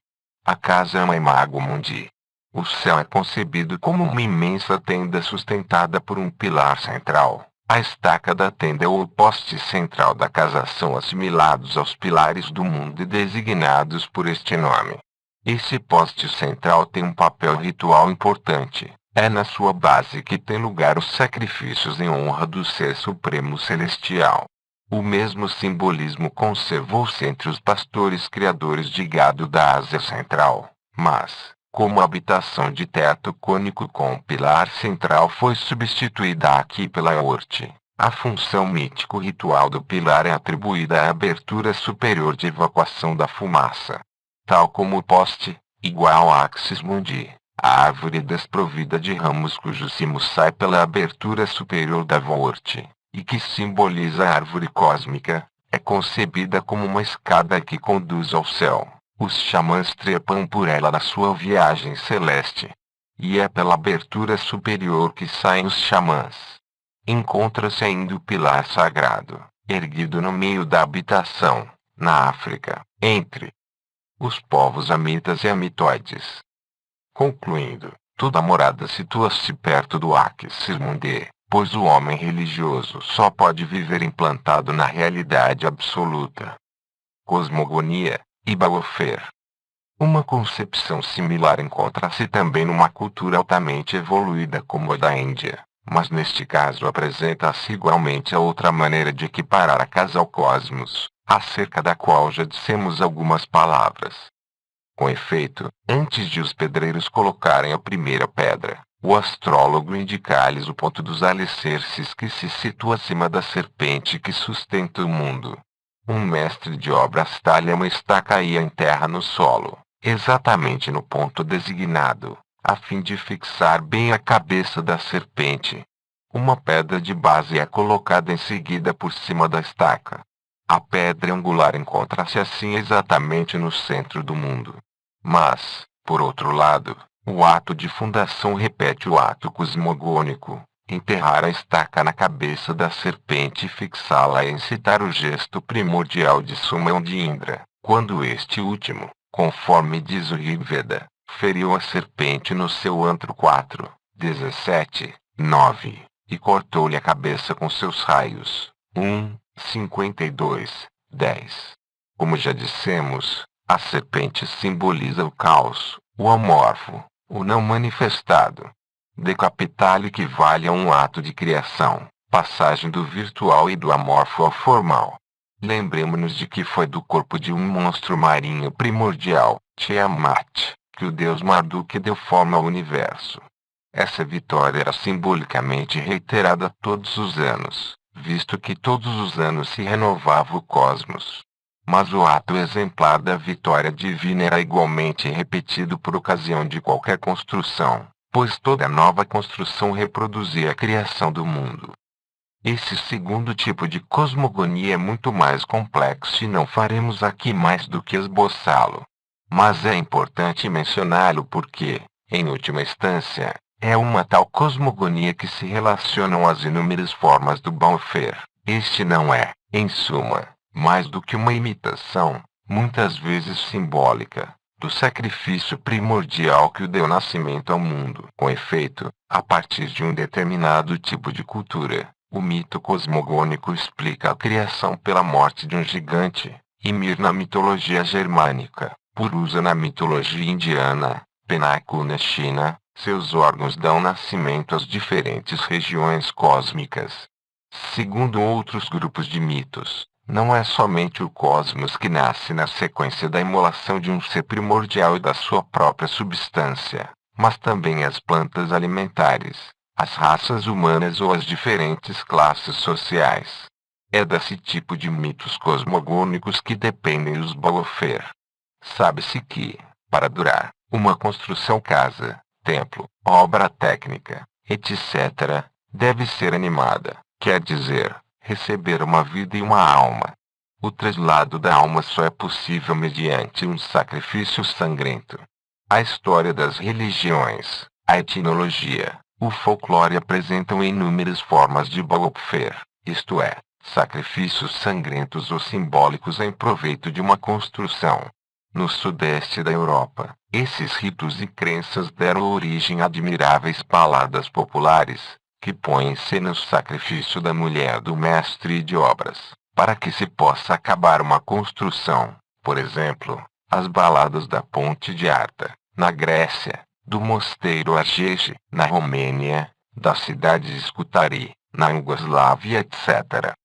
A casa é uma imago mundi. O céu é concebido como uma imensa tenda sustentada por um pilar central. A estaca da tenda ou o poste central da casa são assimilados aos pilares do mundo e designados por este nome. Esse poste central tem um papel ritual importante. É na sua base que tem lugar os sacrifícios em honra do Ser Supremo Celestial. O mesmo simbolismo conservou-se entre os pastores criadores de gado da Ásia Central, mas, como a habitação de teto cônico com pilar central foi substituída aqui pela aorte, a função mítico-ritual do pilar é atribuída à abertura superior de evacuação da fumaça. Tal como o poste, igual ao axis mundi, a árvore desprovida de ramos cujo cimo sai pela abertura superior da aorte, e que simboliza a árvore cósmica, é concebida como uma escada que conduz ao céu. Os xamãs trepam por ela na sua viagem celeste. E é pela abertura superior que saem os xamãs. Encontra-se ainda o pilar sagrado, erguido no meio da habitação, na África, entre os povos amitas e amitoides. Concluindo, toda morada situa-se perto do axis mundi, pois o homem religioso só pode viver implantado na realidade absoluta. Cosmogonia, Ibaofer. Uma concepção similar encontra-se também numa cultura altamente evoluída como a da Índia, mas neste caso apresenta-se igualmente a outra maneira de equiparar a casa ao cosmos, acerca da qual já dissemos algumas palavras. Com efeito, antes de os pedreiros colocarem a primeira pedra, o astrólogo indica-lhes o ponto dos alicerces que se situa acima da serpente que sustenta o mundo. Um mestre de obras talha uma estaca e a enterra no solo, exatamente no ponto designado, a fim de fixar bem a cabeça da serpente. Uma pedra de base é colocada em seguida por cima da estaca. A pedra angular encontra-se assim exatamente no centro do mundo. Mas, por outro lado, o ato de fundação repete o ato cosmogônico. Enterrar a estaca na cabeça da serpente e fixá-la é incitar o gesto primordial de Sumão de Indra, quando este último, conforme diz o Rig Veda, feriu a serpente no seu antro 4, 17, 9, e cortou-lhe a cabeça com seus raios. 52, 10. Como já dissemos, a serpente simboliza o caos, o amorfo, o não manifestado. Decapitá-lo equivale a um ato de criação, passagem do virtual e do amorfo ao formal. Lembremos-nos de que foi do corpo de um monstro marinho primordial, Tiamat, que o deus Marduk deu forma ao universo. Essa vitória era simbolicamente reiterada todos os anos, visto que todos os anos se renovava o cosmos. Mas o ato exemplar da vitória divina era igualmente repetido por ocasião de qualquer construção, pois toda nova construção reproduzia a criação do mundo. Esse segundo tipo de cosmogonia é muito mais complexo e não faremos aqui mais do que esboçá-lo. Mas é importante mencioná-lo porque, em última instância, é uma tal cosmogonia que se relacionam às inúmeras formas do bom-ver. Este não é, em suma, mais do que uma imitação, muitas vezes simbólica, do sacrifício primordial que o deu nascimento ao mundo. Com efeito, a partir de um determinado tipo de cultura, o mito cosmogônico explica a criação pela morte de um gigante, Ymir na mitologia germânica, Purusa na mitologia indiana, Penaku na China. Seus órgãos dão nascimento às diferentes regiões cósmicas. Segundo outros grupos de mitos, não é somente o cosmos que nasce na sequência da imolação de um ser primordial e da sua própria substância, mas também as plantas alimentares, as raças humanas ou as diferentes classes sociais. É desse tipo de mitos cosmogônicos que dependem os balofer. Sabe-se que, para durar, uma construção casa, templo, obra técnica, etc., deve ser animada, quer dizer, receber uma vida e uma alma. O traslado da alma só é possível mediante um sacrifício sangrento. A história das religiões, a etnologia, o folclore apresentam inúmeras formas de balofer, isto é, sacrifícios sangrentos ou simbólicos em proveito de uma construção. No sudeste da Europa, esses ritos e crenças deram origem a admiráveis baladas populares, que põem em cena o sacrifício da mulher do mestre de obras, para que se possa acabar uma construção. Por exemplo, as baladas da Ponte de Arta, na Grécia, do mosteiro Argege, na Romênia, da cidade de Scutari, na Iugoslávia, etc.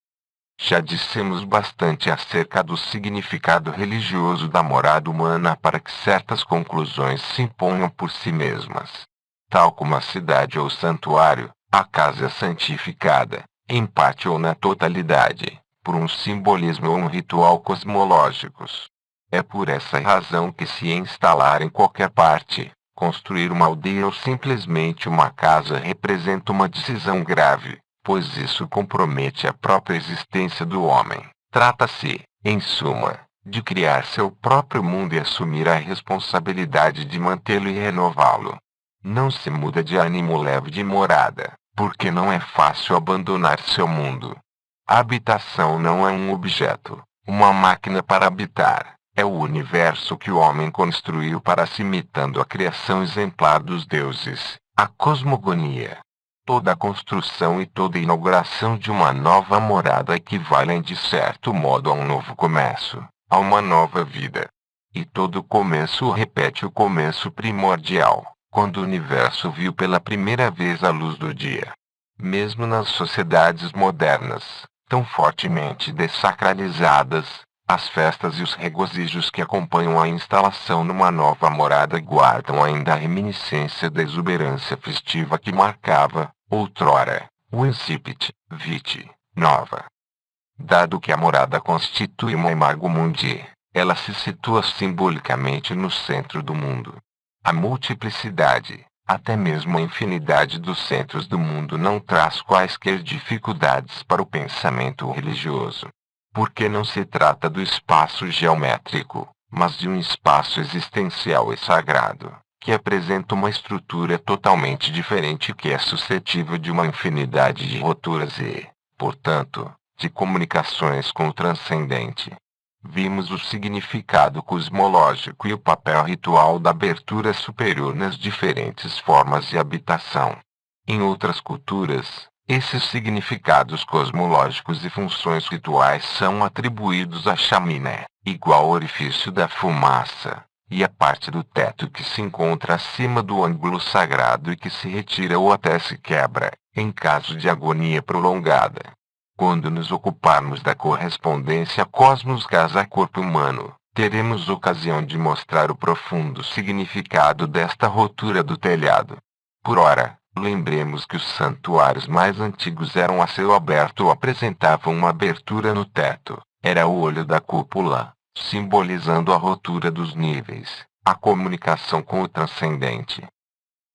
Já dissemos bastante acerca do significado religioso da morada humana para que certas conclusões se imponham por si mesmas. Tal como a cidade ou santuário, a casa é santificada, em parte ou na totalidade, por um simbolismo ou um ritual cosmológicos. É por essa razão que se instalar em qualquer parte, construir uma aldeia ou simplesmente uma casa representa uma decisão grave, pois isso compromete a própria existência do homem. Trata-se, em suma, de criar seu próprio mundo e assumir a responsabilidade de mantê-lo e renová-lo. Não se muda de ânimo leve de morada, porque não é fácil abandonar seu mundo. A habitação não é um objeto, uma máquina para habitar. É o universo que o homem construiu para si imitando a criação exemplar dos deuses, a cosmogonia. Toda construção e toda inauguração de uma nova morada equivalem de certo modo a um novo começo, a uma nova vida. E todo começo repete o começo primordial, quando o universo viu pela primeira vez a luz do dia. Mesmo nas sociedades modernas, tão fortemente dessacralizadas, as festas e os regozijos que acompanham a instalação numa nova morada guardam ainda a reminiscência da exuberância festiva que marcava, outrora, o incipit vitae nova. Dado que a morada constitui uma imago mundi, ela se situa simbolicamente no centro do mundo. A multiplicidade, até mesmo a infinidade dos centros do mundo não traz quaisquer dificuldades para o pensamento religioso. Porque não se trata do espaço geométrico, mas de um espaço existencial e sagrado, que apresenta uma estrutura totalmente diferente que é suscetível de uma infinidade de roturas e, portanto, de comunicações com o transcendente. Vimos o significado cosmológico e o papel ritual da abertura superior nas diferentes formas de habitação. Em outras culturas, Esses significados cosmológicos e funções rituais são atribuídos à chaminé, igual orifício da fumaça, e a parte do teto que se encontra acima do ângulo sagrado e que se retira ou até se quebra, em caso de agonia prolongada. Quando nos ocuparmos da correspondência cosmos casa-corpo humano, teremos ocasião de mostrar o profundo significado desta rotura do telhado. Por ora, lembremos que os santuários mais antigos eram a céu aberto ou apresentavam uma abertura no teto. Era o olho da cúpula, simbolizando a rotura dos níveis, a comunicação com o transcendente.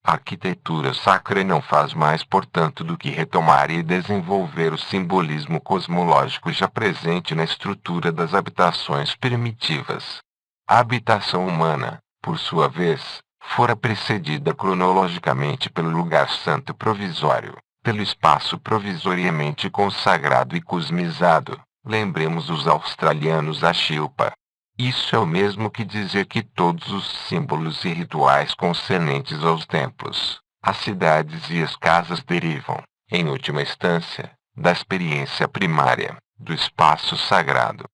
A arquitetura sacra não faz mais, portanto, do que retomar e desenvolver o simbolismo cosmológico já presente na estrutura das habitações primitivas. A habitação humana, por sua vez, fora precedida cronologicamente pelo lugar santo provisório, pelo espaço provisoriamente consagrado e cosmizado. Lembremos os australianos a Shilpa. Isso é o mesmo que dizer que todos os símbolos e rituais concernentes aos templos, às cidades e às casas derivam, em última instância, da experiência primária, do espaço sagrado.